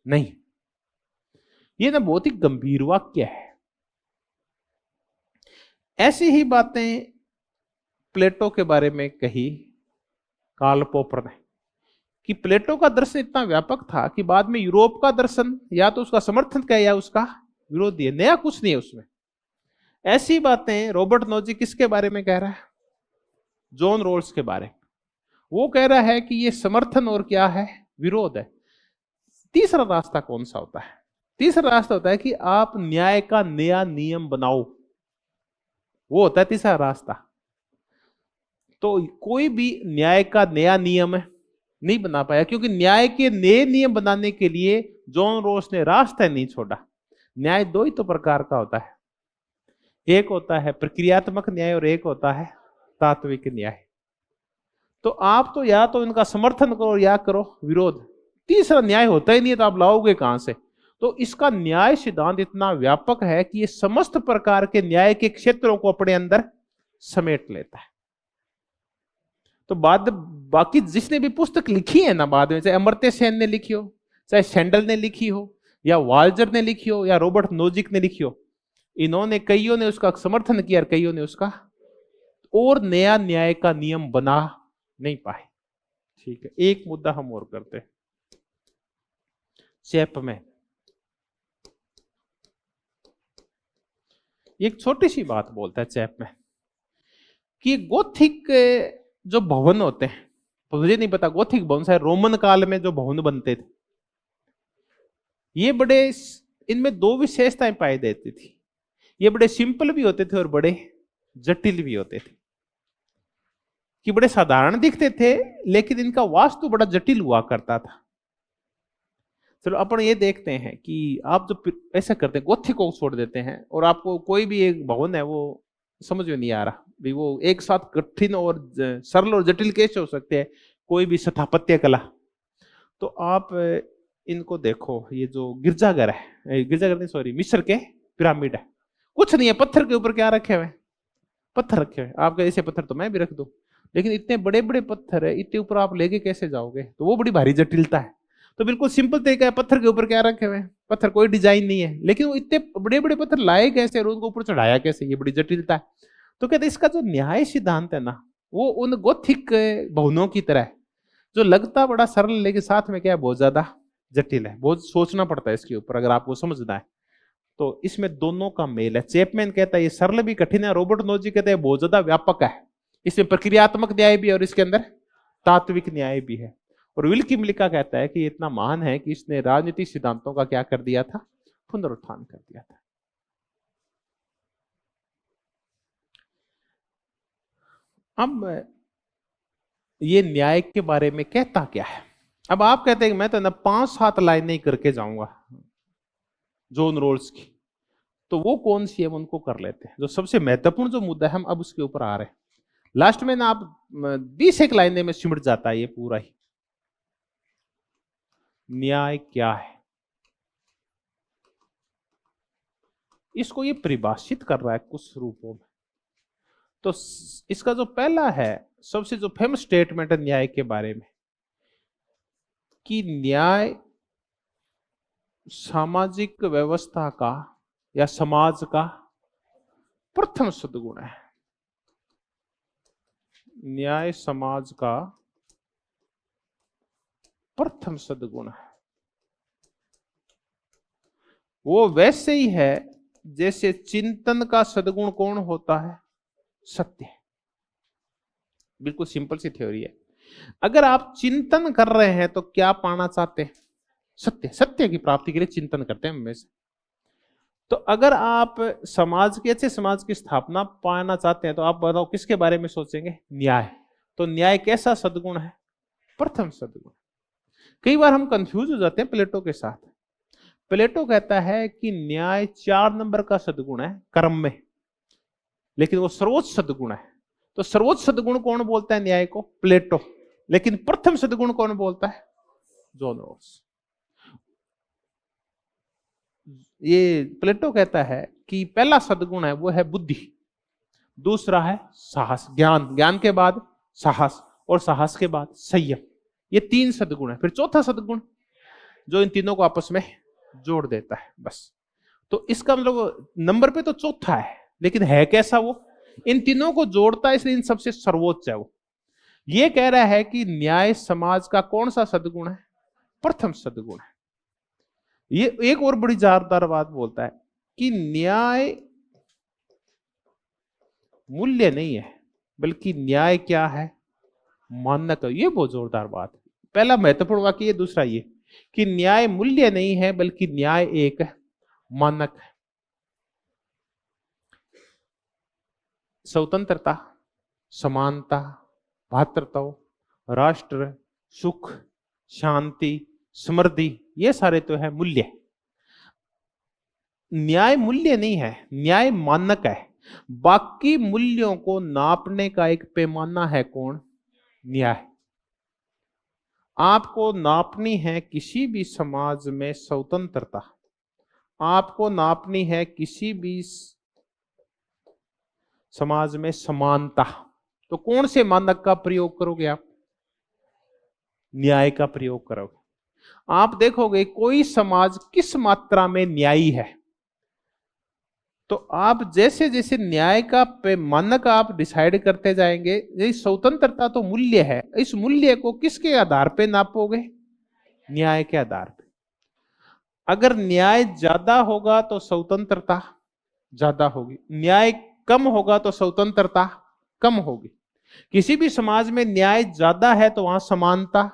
नहीं। ये ना बहुत ही गंभीर वाक्य है। ऐसी ही बातें प्लेटो के बारे में कही कार्ल पॉपर ने, कि प्लेटो का दर्शन इतना व्यापक था कि बाद में यूरोप का दर्शन या तो उसका समर्थन किया या उसका विरोध दिया, नया कुछ नहीं है उसमें। ऐसी बातें रॉबर्ट नोजिक किसके बारे में कह रहा है? जॉन रोल्स के बारे में। वो कह रहा है कि ये समर्थन और क्या है, विरोध है। तीसरा रास्ता कौन सा होता है? तीसरा रास्ता होता है कि आप न्याय का नया नियम बनाओ, वो होता है तीसरा रास्ता। तो कोई भी न्याय का नया नियम नहीं बना पाया, क्योंकि न्याय के नए नियम बनाने के लिए जॉन रोल्स ने रास्ता नहीं छोड़ा। न्याय दो ही तो प्रकार का होता है, एक होता है प्रक्रियात्मक न्याय और एक होता है तात्विक न्याय। तो आप तो या तो इनका समर्थन करो या करो विरोध, तीसरा न्याय होता ही नहीं है, तो आप लाओगे कहां से? तो इसका न्याय सिद्धांत इतना व्यापक है कि ये समस्त प्रकार के न्याय के क्षेत्रों को अपने अंदर समेट लेता है। तो बाकी जिसने भी पुस्तक लिखी है ना बाद में, चाहे अमर्त्य सेन ने लिखी हो, चाहे सैंडल ने लिखी हो, या वाल्जर ने लिखी हो, या रॉबर्ट नोजिक ने लिखी हो, इन्होंने कईयों ने उसका समर्थन किया और कईयों ने उसका और नया न्याय का नियम बना नहीं पाए। ठीक है, एक मुद्दा हम और करते हैं। चैपमैन एक छोटी सी बात बोलता है चैपमैन कि गोथिक जो भवन होते हैं, तो मुझे नहीं पता गोथिक भवन शायद रोमन काल में जो भवन बनते थे, ये बड़े, इनमें दो विशेषताएं पाई देती थी। ये बड़े सिंपल भी होते थे और बड़े जटिल भी होते थे। कि बड़े साधारण दिखते थे लेकिन इनका वास्तु बड़ा जटिल हुआ करता था। चलो अपन ये देखते हैं कि आप जो ऐसा करते हैं, गोथिक को छोड़ देते हैं और आपको कोई भी एक भवन है वो समझ में नहीं आ रहा भाई, वो एक साथ कठिन और सरल और जटिल कैसे हो सकते हैं, कोई भी स्थापत्य कला। तो आप इनको देखो, ये जो गिरजाघर है, गिरजाघर नहीं सॉरी, मिस्र के पिरामिड है, कुछ नहीं है, पत्थर के ऊपर क्या रखे हुए? पत्थर रखे हुए। आपके ऐसे पत्थर तो मैं भी रख दूं, लेकिन इतने बड़े बड़े पत्थर है, इतने ऊपर आप लेके कैसे जाओगे? तो वो बड़ी भारी जटिलता है। तो बिल्कुल सिंपल तरीका है, पत्थर के ऊपर क्या रखे हुए? पत्थर, कोई डिजाइन नहीं है, लेकिन वो इतने बड़े बड़े पत्थर लाए कैसे और उनको ऊपर चढ़ाया कैसे? ये बड़ी जटिलता है। तो कहते इसका जो न्याय सिद्धांत है ना, वो उन गोथिक भवनों की तरह है, जो लगता बड़ा सरल लेकिन साथ में क्या है, बहुत ज्यादा जटिल है, बहुत सोचना पड़ता है इसके ऊपर अगर आपको समझना है। तो इसमें दोनों का मेल है। चैपमैन कहता है ये सरल भी कठिन है, रॉबर्ट नोजिक कहते हैं बहुत ज्यादा व्यापक है, इसमें प्रक्रियात्मक न्याय भी है और इसके अंदर तात्विक न्याय भी है। और विल्की मिल्का कहता है कि ये इतना महान है कि इसने राजनीतिक सिद्धांतों का क्या कर दिया था? पुनरुत्थान कर दिया था। अब ये न्याय के बारे में कहता क्या है? अब आप कहते हैं कि मैं तो ना 5-7 लाइनें करके जाऊंगा जॉन रोल्स की, तो वो कौन सी है उनको कर लेते हैं। जो सबसे महत्वपूर्ण जो मुद्दा है हम अब उसके ऊपर आ रहे हैं। लास्ट में ना आप 20 लाइनें में सिमट जाता है ये पूरा ही। न्याय क्या है, इसको ये परिभाषित कर रहा है कुछ रूपों में। तो इसका जो पहला है, सबसे जो फेमस स्टेटमेंट है न्याय के बारे में, कि न्याय सामाजिक व्यवस्था का या समाज का प्रथम सद्गुण है। न्याय समाज का प्रथम सद्गुण है। वो वैसे ही है जैसे चिंतन का सद्गुण कौन होता है? सत्य। बिल्कुल सिंपल सी थ्योरी है। अगर आप चिंतन कर रहे हैं तो क्या पाना चाहते हैं? सत्य। सत्य की प्राप्ति के लिए चिंतन करते हैं हमेशा। तो अगर आप समाज के, अच्छे समाज की स्थापना पाना चाहते हैं तो आप बताओ किसके बारे में सोचेंगे? न्याय। तो न्याय कैसा सद्गुण है? प्रथम सद्गुण। कई बार हम कंफ्यूज हो जाते हैं प्लेटो के साथ। प्लेटो कहता है कि न्याय 4 नंबर का सद्गुण है कर्म में, लेकिन वो सर्वोच्च सद्गुण है। तो सर्वोच्च सद्गुण कौन बोलता है न्याय को? प्लेटो। लेकिन प्रथम सद्गुण कौन बोलता है? John Rawls. ये प्लेटो कहता है कि पहला सद्गुण है वो है बुद्धि, दूसरा है साहस, ज्ञान, ज्ञान के बाद साहस, और साहस के बाद संयम। ये 3 सद्गुण है। फिर चौथा सद्गुण जो इन तीनों को आपस में जोड़ देता है, बस। तो इसका मतलब नंबर पे तो चौथा है, लेकिन है कैसा वो? इन तीनों को जोड़ता है, इसलिए इन सबसे सर्वोच्च है वो। ये कह रहा है कि न्याय समाज का कौन सा सद्गुण है? प्रथम सद्गुण है। ये एक और बड़ी जोरदार बात बोलता है कि न्याय मूल्य नहीं है बल्कि न्याय क्या है, मानक है। ये बहुत जोरदार बात है। पहला महत्वपूर्ण वाक्य ये, दूसरा ये कि न्याय मूल्य नहीं है बल्कि न्याय एक मानक है। स्वतंत्रता, समानता, भातृत्व, राष्ट्र, सुख, शांति, समृद्धि, ये सारे तो है मूल्य। न्याय मूल्य नहीं है, न्याय मानक है। बाकी मूल्यों को नापने का एक पैमाना है कौन, न्याय। आपको नापनी है किसी भी समाज में स्वतंत्रता, आपको नापनी है किसी भी समाज में समानता, तो कौन से मानक का प्रयोग करोगे आप, न्याय का प्रयोग करोगे। आप देखोगे कोई समाज किस मात्रा में न्यायी है, तो आप जैसे जैसे न्याय का मानक आप डिसाइड करते जाएंगे। ये स्वतंत्रता तो मूल्य है, इस मूल्य को किसके आधार पे नापोगे, न्याय के आधार पे। अगर न्याय ज्यादा होगा तो स्वतंत्रता ज्यादा होगी, न्याय कम होगा तो स्वतंत्रता कम होगी। किसी भी समाज में न्याय ज्यादा है तो वहां समानता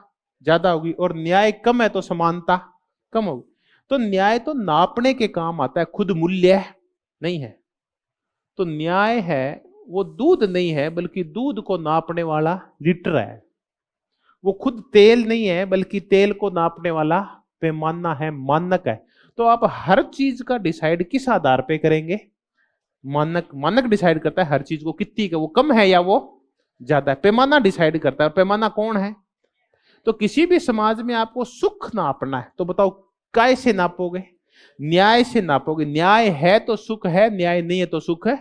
ज्यादा होगी, और न्याय कम है तो समानता कम होगी। तो न्याय तो नापने के काम आता है, खुद मूल्य नहीं है। तो न्याय है वो दूध नहीं है बल्कि दूध को नापने वाला लीटर है। वो खुद तेल नहीं है बल्कि तेल को नापने वाला पैमाना है, मानक है। तो आप हर चीज का डिसाइड किस आधार पे करेंगे, मानक। मानक डिसाइड करता है हर चीज को, कितनी का वो कम है या वो ज्यादा है, पैमाना डिसाइड करता है। पैमाना कौन है, तो किसी भी समाज में आपको सुख नापना है तो बताओ कैसे नापोगे, न्याय से नापोगे। न्याय है तो सुख है, न्याय नहीं है तो सुख है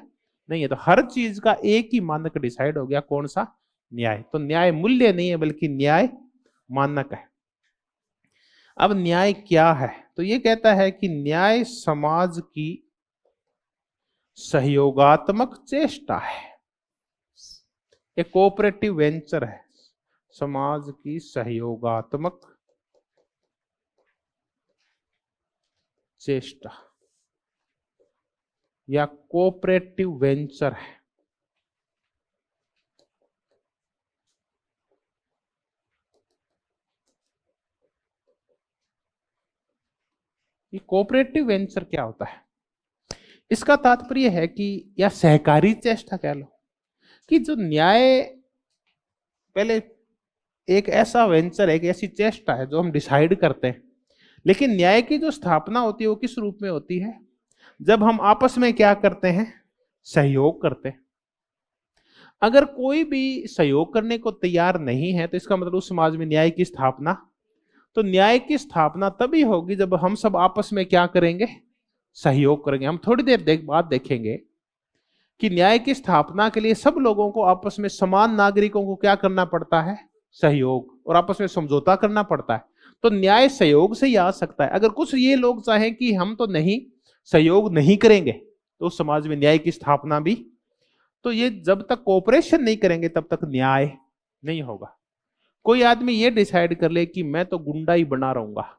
नहीं है। तो हर चीज का एक ही मानक डिसाइड हो गया, कौन सा, न्याय। तो न्याय मूल्य नहीं है बल्कि न्याय मानक है। अब न्याय क्या है, तो ये कहता है कि न्याय समाज की सहयोगात्मक चेष्टा है, एक कोऑपरेटिव वेंचर है, समाज की सहयोगात्मक चेष्टा या कोऑपरेटिव वेंचर है। ये कोऑपरेटिव वेंचर क्या होता है, इसका तात्पर्य है कि या सहकारी चेष्टा कह लो, कि जो न्याय पहले एक ऐसा वेंचर है, एक ऐसी चेष्टा है जो हम डिसाइड करते हैं। लेकिन न्याय की जो स्थापना होती है वो किस रूप में होती है, जब हम आपस में क्या करते हैं, सहयोग करते हैं। अगर कोई भी सहयोग करने को तैयार नहीं है तो इसका मतलब उस समाज में न्याय की स्थापना, तो न्याय की स्थापना तभी होगी जब हम सब आपस में क्या करेंगे, सहयोग करेंगे। हम थोड़ी देर बाद देखेंगे कि न्याय की स्थापना के लिए सब लोगों को आपस में, समान नागरिकों को क्या करना पड़ता है, सहयोग, और आपस में समझौता करना पड़ता है। तो न्याय सहयोग से ही आ सकता है। अगर कुछ ये लोग चाहें कि हम तो नहीं, सहयोग नहीं करेंगे, तो उस समाज में न्याय की स्थापना भी, तो ये जब तक कोऑपरेशन नहीं करेंगे तब तक न्याय नहीं होगा। कोई आदमी ये डिसाइड कर ले कि मैं तो गुंडा ही बना रहूंगा,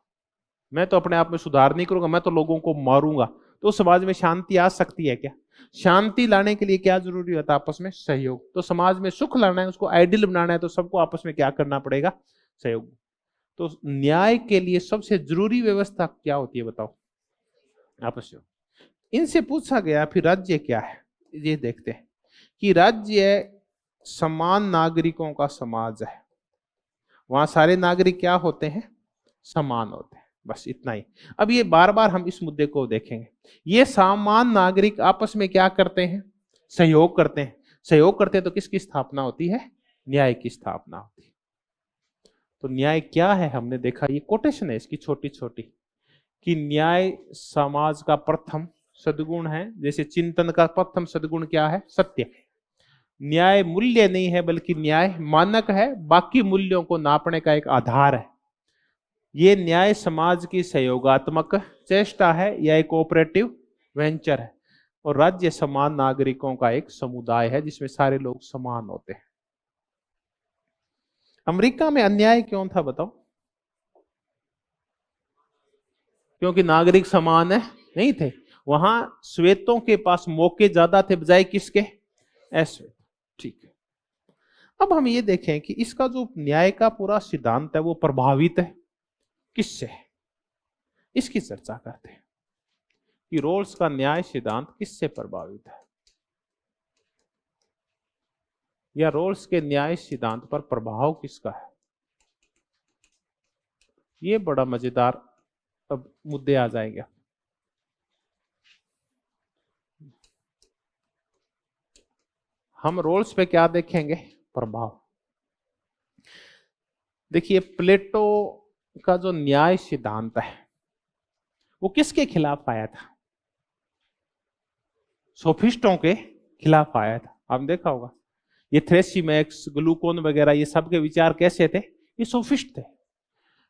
मैं तो अपने आप में सुधार नहीं करूंगा, मैं तो लोगों को मारूंगा, तो समाज में शांति आ सकती है क्या? शांति लाने के लिए क्या जरूरी होता है, आपस में सहयोग। तो समाज में सुख लाना है, उसको आइडियल बनाना है, तो सबको आपस में क्या करना पड़ेगा, सहयोग। तो न्याय के लिए सबसे जरूरी व्यवस्था क्या होती है बताओ, आपस में। इनसे पूछा गया फिर राज्य क्या है, ये देखते हैं कि राज्य समान नागरिकों का समाज है। वहां सारे नागरिक क्या होते हैं, समान होते हैं, बस इतना ही। अब ये बार बार हम इस मुद्दे को देखेंगे। ये समान नागरिक आपस में क्या करते हैं, सहयोग करते हैं। सहयोग करते हैं तो किसकी स्थापना होती है, न्याय की स्थापना होती है। तो न्याय क्या है, हमने देखा, ये कोटेशन है इसकी छोटी छोटी, कि न्याय समाज का प्रथम सद्गुण है। जैसे चिंतन का प्रथम सद्गुण क्या है, सत्य। न्याय मूल्य नहीं है बल्कि न्याय मानक है, बाकी मूल्यों को नापने का एक आधार है। ये न्याय समाज की सहयोगात्मक चेष्टा है या एक कोऑपरेटिव वेंचर है। और राज्य समान नागरिकों का एक समुदाय है जिसमें सारे लोग समान होते हैं। अमेरिका में अन्याय क्यों था बताओ, क्योंकि नागरिक समान है नहीं थे। वहां श्वेतों के पास मौके ज्यादा थे बजाय किसके, ऐश्वेत, ठीक है। अब हम ये देखें कि इसका जो न्याय का पूरा सिद्धांत है वो प्रभावित है किससे, इसकी चर्चा करते हैं कि रोल्स का न्याय सिद्धांत किससे प्रभावित है, या रोल्स के न्याय सिद्धांत पर प्रभाव किसका है। ये बड़ा मजेदार अब मुद्दे आ जाएंगे। हम रोल्स पे क्या देखेंगे, प्रभाव। देखिए प्लेटो का जो न्याय सिद्धांत है वो किसके खिलाफ आया था, सोफिस्टों के खिलाफ आया था। आपने देखा होगा ये थ्रेसिमैक्स, ग्लूकोन वगैरह ये सब के विचार कैसे थे, ये सोफिस्ट थे।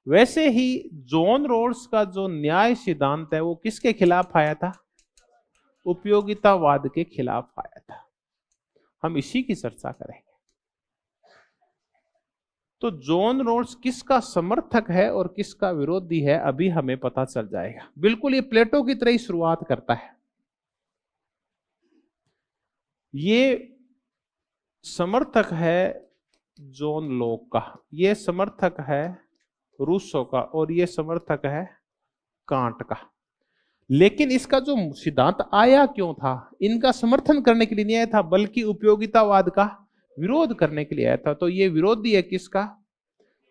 वैसे ही जॉन रोल्स का जो न्याय सिद्धांत है वो किसके खिलाफ आया था, उपयोगितावाद के खिलाफ आया था। हम इसी की चर्चा करेंगे। तो जॉन रोल्स किसका समर्थक है और किसका विरोधी है अभी हमें पता चल जाएगा। बिल्कुल ये प्लेटो की तरह ही शुरुआत करता है। ये समर्थक है जॉन लॉक का, ये समर्थक है रूसो का, और ये समर्थक है कांट का। लेकिन इसका जो सिद्धांत आया क्यों था, इनका समर्थन करने के लिए नहीं आया था, बल्कि उपयोगितावाद का विरोध करने के लिए आया था। तो ये विरोधी है किसका,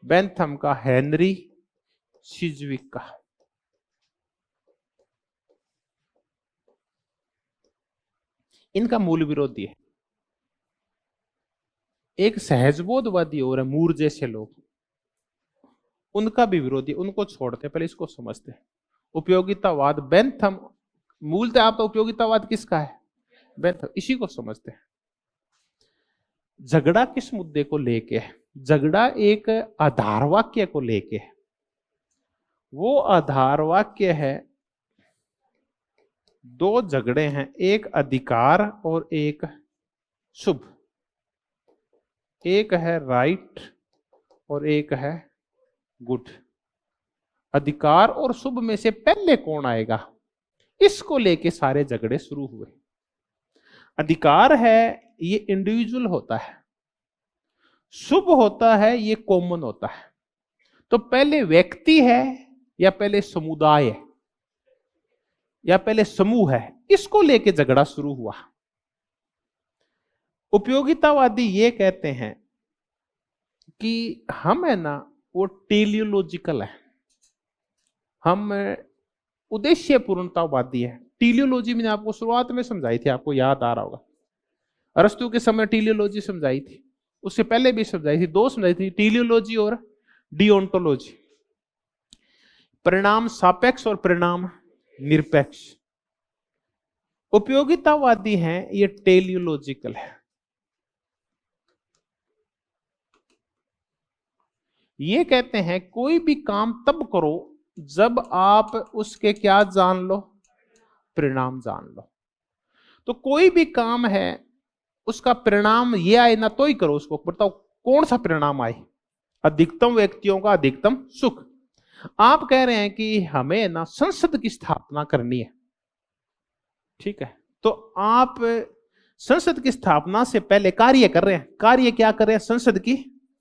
बेंथम का, हेनरी सिजविक का। इनका मूल विरोधी है। एक सहजबोधवादी और है, मूर जैसे लोग, उनका भी विरोधी, उनको छोड़ते, पहले इसको समझते। उपयोगितावाद बेंथम, मूलतः आप तो उपयोगितावाद किसका है, बेंथम, इसी को समझते हैं। झगड़ा किस मुद्दे को लेके है, झगड़ा एक आधार वाक्य को लेके है। वो आधार वाक्य है, दो झगड़े हैं, एक अधिकार और एक शुभ, एक है राइट और एक है गुड। अधिकार और शुभ में से पहले कौन आएगा, इसको लेके सारे झगड़े शुरू हुए। अधिकार है ये इंडिविजुअल होता है, शुभ होता है ये कॉमन होता है। तो पहले व्यक्ति है या पहले समुदाय है या पहले समूह है, इसको लेके झगड़ा शुरू हुआ। उपयोगितावादी ये कहते हैं कि हम है ना वो टेलियोलॉजिकल है, हम उद्देश्य पूर्णतावादी है। टेलियोलॉजी मैंने आपको शुरुआत में समझाई थी, आपको याद आ रहा होगा। अरस्तु के समय टेलियोलॉजी समझाई थी, उससे पहले भी समझाई थी, दो समझाई थी, टेलियोलॉजी और डिओन्टोलॉजी। परिणाम सापेक्ष और परिणाम निरपेक्ष। उपयोगितावादी हैं ये टेलियोलॉजिकल है। ये कहते हैं कोई भी काम तब करो जब आप उसके क्या जान लो, परिणाम जान लो। तो कोई भी काम है उसका परिणाम ये आए ना तो ही करो उसको। बताओ कौन सा परिणाम आए, अधिकतम व्यक्तियों का अधिकतम सुख। आप कह रहे हैं कि हमें ना संसद की स्थापना करनी है, ठीक है, तो आप संसद की स्थापना से पहले कार्य कर रहे हैं। कार्य क्या कर रहे हैं, संसद की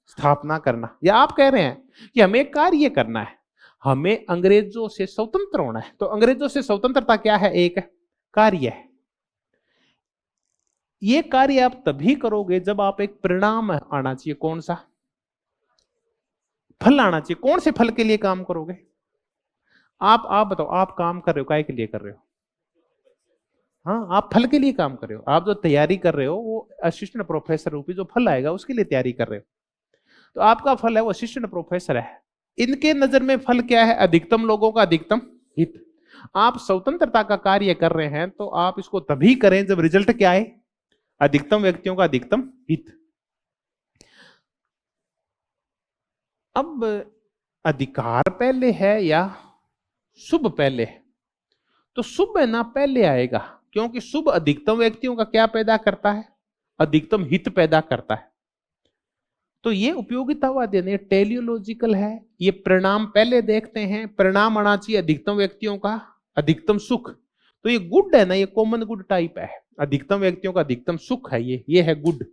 स्थापना करना। या आप कह रहे हैं कि हमें कार्य करना है, हमें अंग्रेजों से स्वतंत्र होना है। तो अंग्रेजों से स्वतंत्रता क्या है, एक कार्य है। ये कार्य आप तभी करोगे जब आप एक परिणाम आना चाहिए। कौन सा, फल आना चाहिए। कौन से फल के लिए काम करोगे आप बताओ, आप काम कर रहे हो काय के लिए कर रहे हो, हाँ आप फल के लिए काम कर रहे हो। आप जो तैयारी कर रहे हो वो असिस्टेंट प्रोफेसर रूपी जो फल आएगा उसके लिए तैयारी कर रहे हो। तो आपका फल है वो असिस्टेंट प्रोफेसर है। इनके नजर में फल क्या है, अधिकतम लोगों का अधिकतम हित। आप स्वतंत्रता का कार्य कर रहे हैं तो आप इसको तभी करें जब रिजल्ट क्या आए, अधिकतम व्यक्तियों का अधिकतम हित। अब अधिकार पहले है या शुभ पहले है, तो शुभ है ना पहले आएगा, क्योंकि शुभ अधिकतम व्यक्तियों का क्या पैदा करता है, अधिकतम हित पैदा करता है। तो ये उपयोगितावाद यानी टेलियोलॉजिकल है। ये परिणाम पहले देखते हैं, परिणाम आना चाहिए अधिकतम व्यक्तियों का अधिकतम सुख। तो ये गुड है ना, ये कॉमन गुड टाइप है। अधिकतम व्यक्तियों का अधिकतम सुख है, ये है गुड।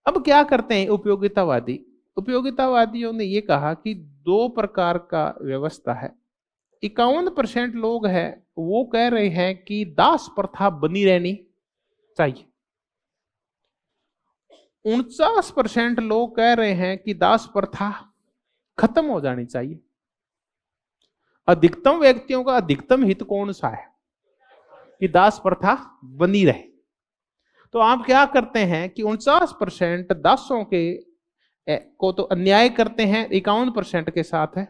अब क्या करते हैं उपयोगितावादी? उपयोगितावादियों ने ये कहा कि दो प्रकार का व्यवस्था है। 51% लोग हैं वो कह रहे हैं कि दास प्रथा बनी रहनी चाहिए। 49% लोग कह रहे हैं कि दास प्रथा खत्म हो जानी चाहिए। अधिकतम व्यक्तियों का अधिकतम हित कौन सा है? कि दास प्रथा बनी रहे। तो आप क्या करते हैं कि 49% दासों के को तो अन्याय करते हैं, 51% के साथ है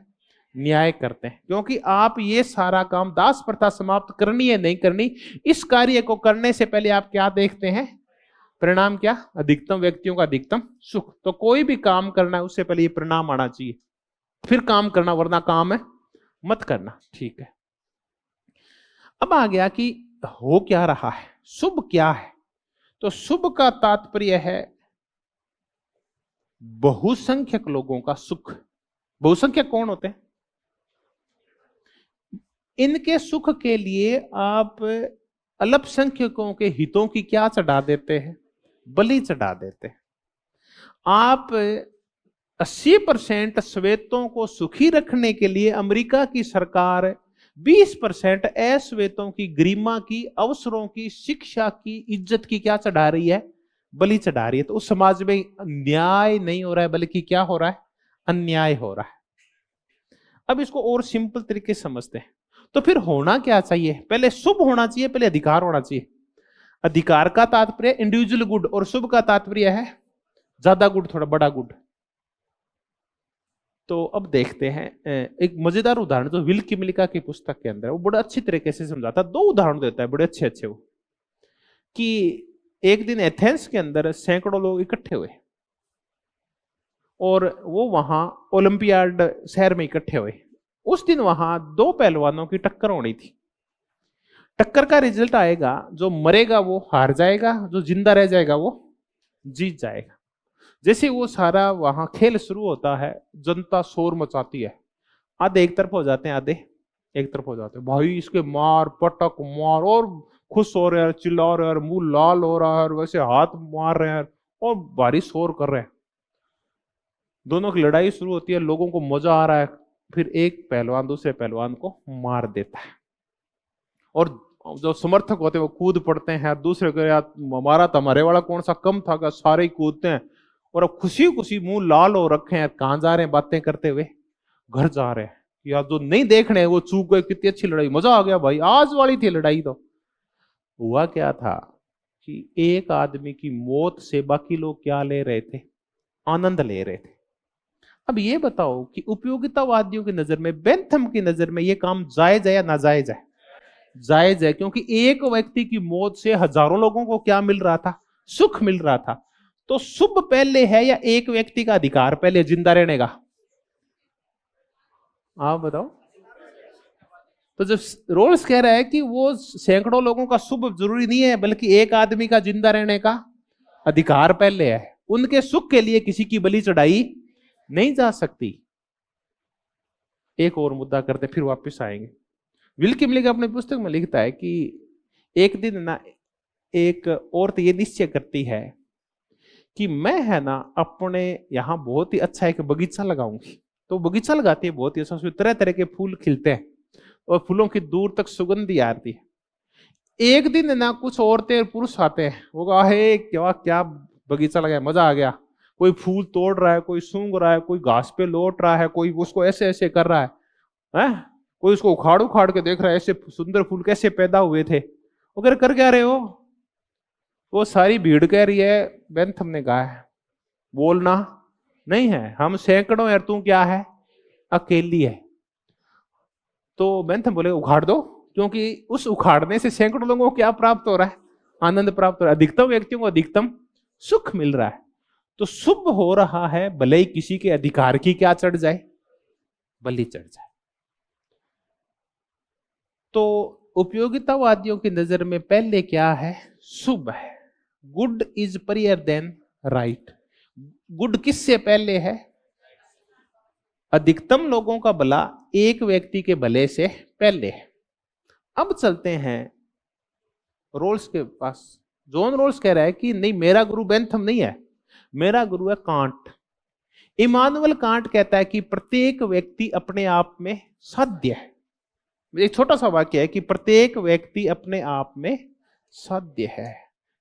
न्याय करते हैं। क्योंकि आप ये सारा काम दास प्रथा समाप्त करनी है नहीं करनी, इस कार्य को करने से पहले आप क्या देखते हैं? परिणाम क्या? अधिकतम व्यक्तियों का अधिकतम सुख। तो कोई भी काम करना है उससे पहले ये परिणाम आना चाहिए, फिर काम करना, वरना काम है मत करना। ठीक है, अब आ गया कि हो क्या रहा है, शुभ क्या है? तो शुभ का तात्पर्य है बहुसंख्यक लोगों का सुख। बहुसंख्यक कौन होते हैं? इनके सुख के लिए आप अल्पसंख्यकों के हितों की क्या चढ़ा देते हैं? बलि चढ़ा देते हैं। आप 80% श्वेतों को सुखी रखने के लिए अमेरिका की सरकार 20% अश्वेतों की गरिमा की, अवसरों की, शिक्षा की, इज्जत की क्या चढ़ा रही है? बलि चढ़ा रही है। तो उस समाज में न्याय नहीं हो रहा है, बल्कि क्या हो रहा है? अन्याय हो रहा है। अब इसको और सिंपल तरीके से समझते हैं। तो फिर होना क्या चाहिए? पहले शुभ होना चाहिए, पहले अधिकार होना चाहिए। अधिकार का तात्पर्य इंडिविजुअल गुड, और शुभ का तात्पर्य है ज्यादा गुड, थोड़ा बड़ा गुड। तो अब देखते हैं एक मजेदार उदाहरण जो विल किमलिका की पुस्तक के अंदर है, वो बड़ा अच्छी तरीके से समझाता है। 2 उदाहरण देता है बड़े अच्छे अच्छे वो, कि एक दिन एथेंस के अंदर सैकड़ों लोग इकट्ठे हुए और वो वहां ओलंपियाड शहर में इकट्ठे हुए। उस दिन वहां 2 पहलवानों की टक्कर होनी थी। टक्कर का रिजल्ट आएगा, जो मरेगा वो हार जाएगा, जो जिंदा रह जाएगा वो जीत जाएगा। जैसे वो सारा वहां खेल शुरू होता है, जनता शोर मचाती है। आधे एक तरफ हो जाते हैं, आधे एक तरफ हो जाते हैं। भाई इसके मार पटक मार, और खुश हो रहे हैं, चिल्ला रहे हैं, मुंह लाल हो रहा है, वैसे हाथ मार रहे हैं और भारी शोर कर रहे हैं। दोनों की लड़ाई शुरू होती है, लोगों को मजा आ रहा है। फिर एक पहलवान दूसरे पहलवान को मार देता है, और जो समर्थक होते हैं वो कूद पड़ते हैं। दूसरे को यार हमारा तो, हमारे वाला कौन सा कम था, सारे ही कूदते हैं। और अब खुशी खुशी मुंह लाल हो रखे हैं, कहां जा रहे हैं बातें करते हुए? घर जा रहे हैं। या जो नहीं देखने वो चूक गए, कितनी अच्छी लड़ाई, मजा आ गया भाई, आज वाली थी लड़ाई। तो हुआ क्या था कि एक आदमी की मौत से बाकी लोग क्या ले रहे थे? आनंद ले रहे थे। अब ये बताओ कि उपयोगितावादियों की नजर में, बेंथम की नजर में, ये काम जायज है या नाजायज है? जायज है, क्योंकि एक व्यक्ति की मौत से हजारों लोगों को क्या मिल रहा था? सुख मिल रहा था। तो शुभ पहले है या एक व्यक्ति का अधिकार पहले जिंदा रहने का? आप बताओ। तो जब रोल्स कह रहा है कि वो सैकड़ों लोगों का शुभ जरूरी नहीं है, बल्कि एक आदमी का जिंदा रहने का अधिकार पहले है, उनके सुख के लिए किसी की बलि चढ़ाई नहीं जा सकती। एक और मुद्दा करते फिर वापस आएंगे। विल किमलिक अपनी पुस्तक में लिखता है कि एक दिन ना एक औरत ये निश्चय करती है कि मैं है ना अपने यहाँ बहुत ही अच्छा एक बगीचा लगाऊंगी। तो बगीचा लगाती है बहुत ही अच्छा, उसमें तरह तरह के फूल खिलते हैं और फूलों की दूर तक सुगंधी आती है। एक दिन ना कुछ औरतें और पुरुष आते हैं, वो कहा है क्या क्या बगीचा लगाया, मजा आ गया। कोई फूल तोड़ रहा है, कोई सूंघ रहा है, कोई घास पे लौट रहा है, कोई उसको ऐसे ऐसे कर रहा है? कोई उसको उखाड़ उखाड़ के देख रहा है, ऐसे सुंदर फूल कैसे पैदा हुए थे। वो कर क्या रहे हो? वो सारी भीड़ कह रही है, बेंथम ने कहा है बोलना नहीं है, हम सैकड़ों यार, तू क्या है? अकेली है। तो बेंथम बोले उखाड़ दो, क्योंकि उस उखाड़ने से सैकड़ों लोगों को क्या प्राप्त हो रहा है? आनंद प्राप्त हो रहा है, अधिकतम व्यक्तियों को अधिकतम सुख मिल रहा है। तो शुभ हो रहा है, भले ही किसी के अधिकार की क्या चढ़ जाए? बलि चढ़ जाए। तो उपयोगितावादियों की नजर में पहले क्या है? शुभ है। Good is prior than right. Good किससे पहले है? अधिकतम लोगों का भला एक व्यक्ति के भले से पहले है। अब चलते हैं रोल्स के पास। जॉन रोल्स कह रहा है कि नहीं, मेरा गुरु बेंथम नहीं है, मेरा गुरु है कांट। इमानुअल कांट कहता है कि प्रत्येक व्यक्ति अपने आप में साध्य है। एक छोटा सा वाक्य है कि प्रत्येक व्यक्ति अपने आप में साध्य है।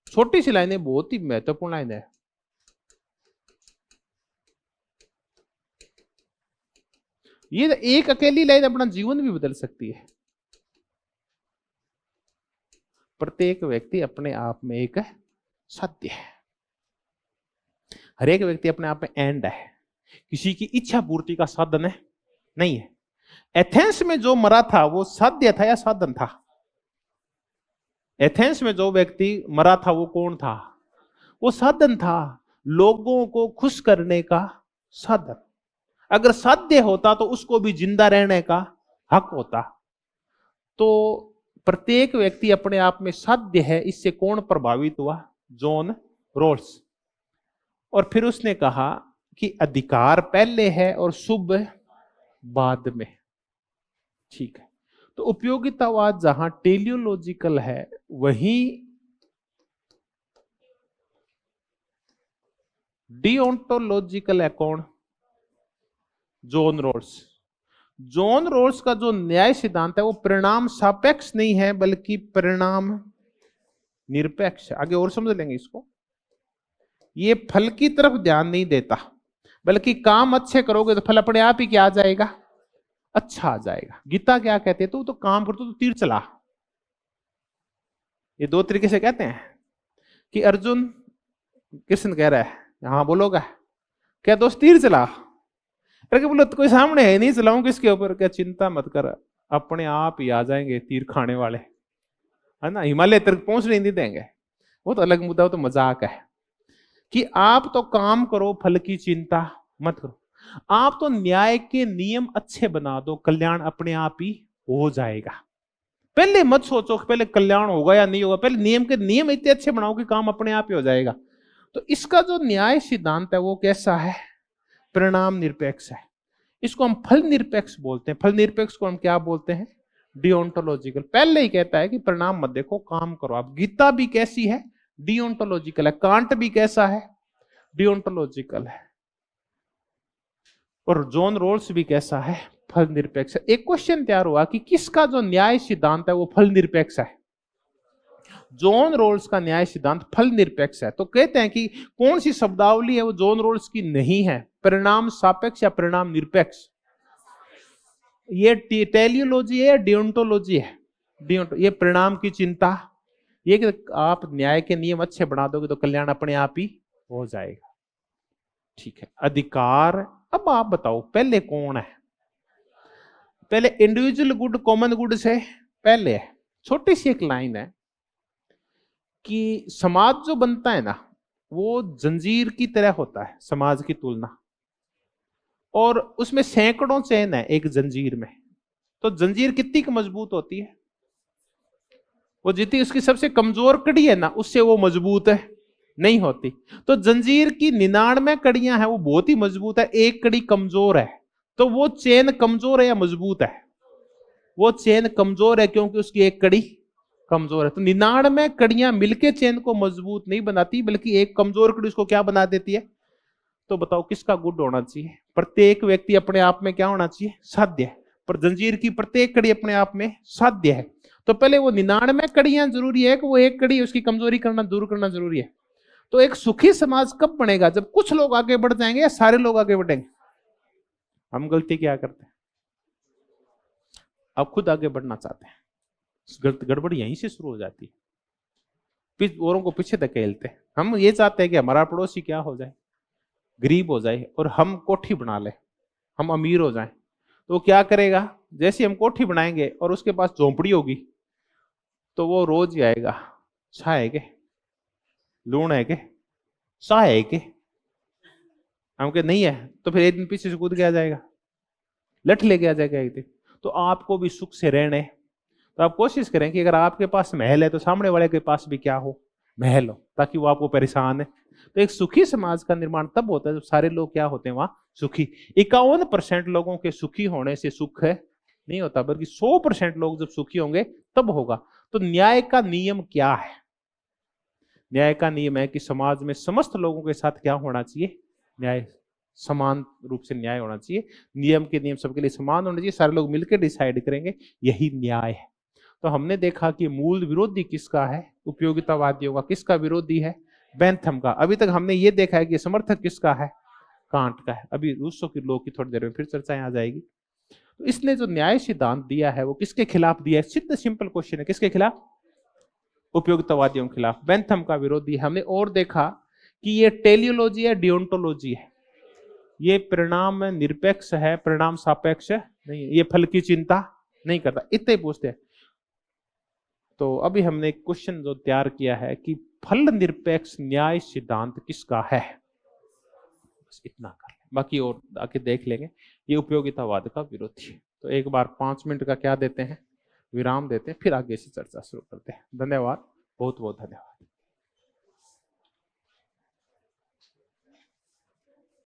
छोटी सी लाइन है, बहुत ही महत्वपूर्ण लाइन है। ये एक अकेली लाइन अपना जीवन भी बदल सकती है। प्रत्येक व्यक्ति अपने आप में एक सत्य है। हर एक व्यक्ति अपने आप में एंड है, किसी की इच्छा पूर्ति का साधन है नहीं है। एथेंस में जो मरा था वो साध्य था या साधन था? एथेंस में जो व्यक्ति मरा था वो कौन था? वो साधन था, लोगों को खुश करने का साधन। अगर साध्य होता तो उसको भी जिंदा रहने का हक होता। तो प्रत्येक व्यक्ति अपने आप में साध्य है। इससे कौन प्रभावित हुआ? John Rawls. और फिर उसने कहा कि अधिकार पहले है और शुभ बाद में। ठीक है, तो उपयोगितावाद जहां टेलियोलॉजिकल है वहीं डिओंटोलॉजिकल है। कौन? John roles. जॉन रोल्स का जो न्याय सिद्धांत है वो परिणाम सापेक्ष नहीं है बल्कि परिणाम निरपेक्ष है। आगे और समझ लेंगे इसको। ये फल की तरफ ध्यान नहीं देता, बल्कि काम अच्छे करोगे तो फल अपने आप ही क्या आ जाएगा? अच्छा आ जाएगा। गीता क्या कहते हैं? तू तो काम कर, तो तीर चला। ये दो तरीके से कहते हैं कि अर्जुन, कृष्ण कह रहा है यहां बोलोगा क्या दोस्त, तीर चला। करके बोलो तो कोई सामने है नहीं, चलाऊं किसके ऊपर? क्या चिंता मत कर, अपने आप ही आ जाएंगे तीर खाने वाले, है ना। हिमालय तक पहुंचने नहीं देंगे। वो तो अलग मुद्दा, वो तो मजाक है कि आप तो काम करो, फल की चिंता मत करो। आप तो न्याय के नियम अच्छे बना दो, कल्याण अपने आप ही हो जाएगा। पहले मत सोचो कि पहले कल्याण होगा या नहीं होगा, पहले नियम के नियम इतने अच्छे बनाओ कि काम अपने आप ही हो जाएगा। तो इसका जो न्याय सिद्धांत है वो कैसा है? परिणाम निरपेक्ष है। इसको हम फल निरपेक्ष बोलते हैं। फल निरपेक्ष को हम क्या बोलते हैं? डिओंटोलॉजिकल। पहले ही कहता है कि परिणाम मत देखो, काम करो आप। गीता भी कैसी है? डिओंटोलॉजिकल है। कांट भी कैसा है? डिओंटोलॉजिकल है। और जॉन रोल्स भी कैसा है? फल निरपेक्ष है। एक क्वेश्चन तैयार हुआ कि किसका जो न्याय सिद्धांत है वो फल निरपेक्ष है? जॉन रोल्स का न्याय सिद्धांत फल निरपेक्ष है। तो कहते हैं कि कौन सी शब्दावली है वो जॉन रोल्स की नहीं है? परिणाम सापेक्ष या परिणाम निरपेक्ष? ये टेलियोलॉजी है या डिओंटोलॉजी है? ये परिणाम की चिंता, ये कि आप न्याय के नियम अच्छे बना दोगे तो कल्याण अपने आप ही हो जाएगा। ठीक है, अधिकार। अब आप बताओ पहले कौन है? पहले इंडिविजुअल गुड कॉमन गुड से पहले है। छोटी सी एक लाइन है कि समाज जो बनता है ना वो जंजीर की तरह होता है, समाज की तुलना। और उसमें सैकड़ों चेन है एक जंजीर में। तो जंजीर कितनी मजबूत होती है? वो जितनी उसकी सबसे कमजोर कड़ी है ना उससे वो मजबूत है नहीं होती। तो जंजीर की 99 कड़ियां हैं वो बहुत ही मजबूत है, एक कड़ी कमजोर है। तो वो चेन कमजोर है या मजबूत है? वो चेन कमजोर है क्योंकि उसकी एक कड़ी कमजोर है। तो 99 कड़ियां मिलके चेन को मजबूत नहीं बनाती, बल्कि एक कमजोर कड़ी उसको क्या बना देती है। तो बताओ किसका गुड होना चाहिए? प्रत्येक व्यक्ति अपने आप में क्या होना चाहिए? साध्य है। पर जंजीर की प्रत्येक कड़ी अपने आप में साध्य है। तो पहले वो 99 कड़ियां जरूरी है कि वो एक कड़ी उसकी कमजोरी करना दूर करना जरूरी है। तो एक सुखी समाज कब बनेगा? जब कुछ लोग आगे बढ़ जाएंगे या सारे लोग आगे बढ़ेंगे? हम गलती क्या करते हैं? अब खुद आगे बढ़ना चाहते हैं, गड़बड़ यहीं से शुरू हो जाती है। औरों को पीछे धकेलते हैं। हम ये चाहते हैं कि हमारा पड़ोसी क्या हो जाए? गरीब हो जाए और हम कोठी बना ले, हम अमीर हो जाएं। तो वो क्या करेगा? जैसे हम कोठी बनाएंगे और उसके पास झोंपड़ी होगी तो वो रोज ही आएगा, चाय है के, लूण है के, चाय है के। हम कहे नहीं है तो फिर एक दिन पीछे से कूद के आ जाएगा, लठ लेके आ जाएगा एक दिन। तो आपको भी सुख से रहने, तो आप कोशिश करें कि अगर आपके पास महल है तो सामने वाले के पास भी क्या हो? महल हो, ताकि वो आपको परेशान है। तो एक सुखी समाज का निर्माण तब होता है जब सारे लोग क्या होते हैं? वहां सुखी। 51% लोगों के सुखी होने से सुख है नहीं होता, बल्कि 100% लोग जब सुखी होंगे तब होगा। तो न्याय का नियम क्या है? न्याय का नियम है कि समाज में समस्त लोगों के साथ क्या होना चाहिए? न्याय, समान रूप से न्याय होना चाहिए। नियम के नियम सबके लिए समान होने चाहिए, सारे लोग मिलकर डिसाइड करेंगे, यही न्याय है। तो हमने देखा कि मूल विरोधी किसका है? उपयोगितावादियों का। किसका विरोधी है? बेंथम का। अभी तक हमने ये देखा है कि समर्थक किसका है? कांट का है। अभी रूसो की लॉ की थोड़ी देर में फिर चर्चाएं आ जाएगी। तो इसने जो न्याय सिद्धांत दिया है वो किसके खिलाफ दिया है? सिद्ध सिंपल क्वेश्चन है, किसके खिलाफ? उपयोगितावादियों के खिलाफ। बेंथम का विरोधी। हमने और देखा कि ये टेलियोलॉजी है, डियोंटोलॉजी है। ये परिणाम निरपेक्ष है, परिणाम सापेक्ष नहीं, ये फल की चिंता नहीं करता, इतने पूछते हैं। तो अभी हमने एक क्वेश्चन जो तैयार किया है कि फल निरपेक्ष न्याय सिद्धांत किसका है, बस इतना कर लें, बाकी और आके देख लेंगे। ये उपयोगितावाद का विरोधी है। तो एक बार 5 मिनट का क्या देते हैं? विराम देते हैं, फिर आगे से चर्चा शुरू करते हैं। धन्यवाद, बहुत बहुत धन्यवाद।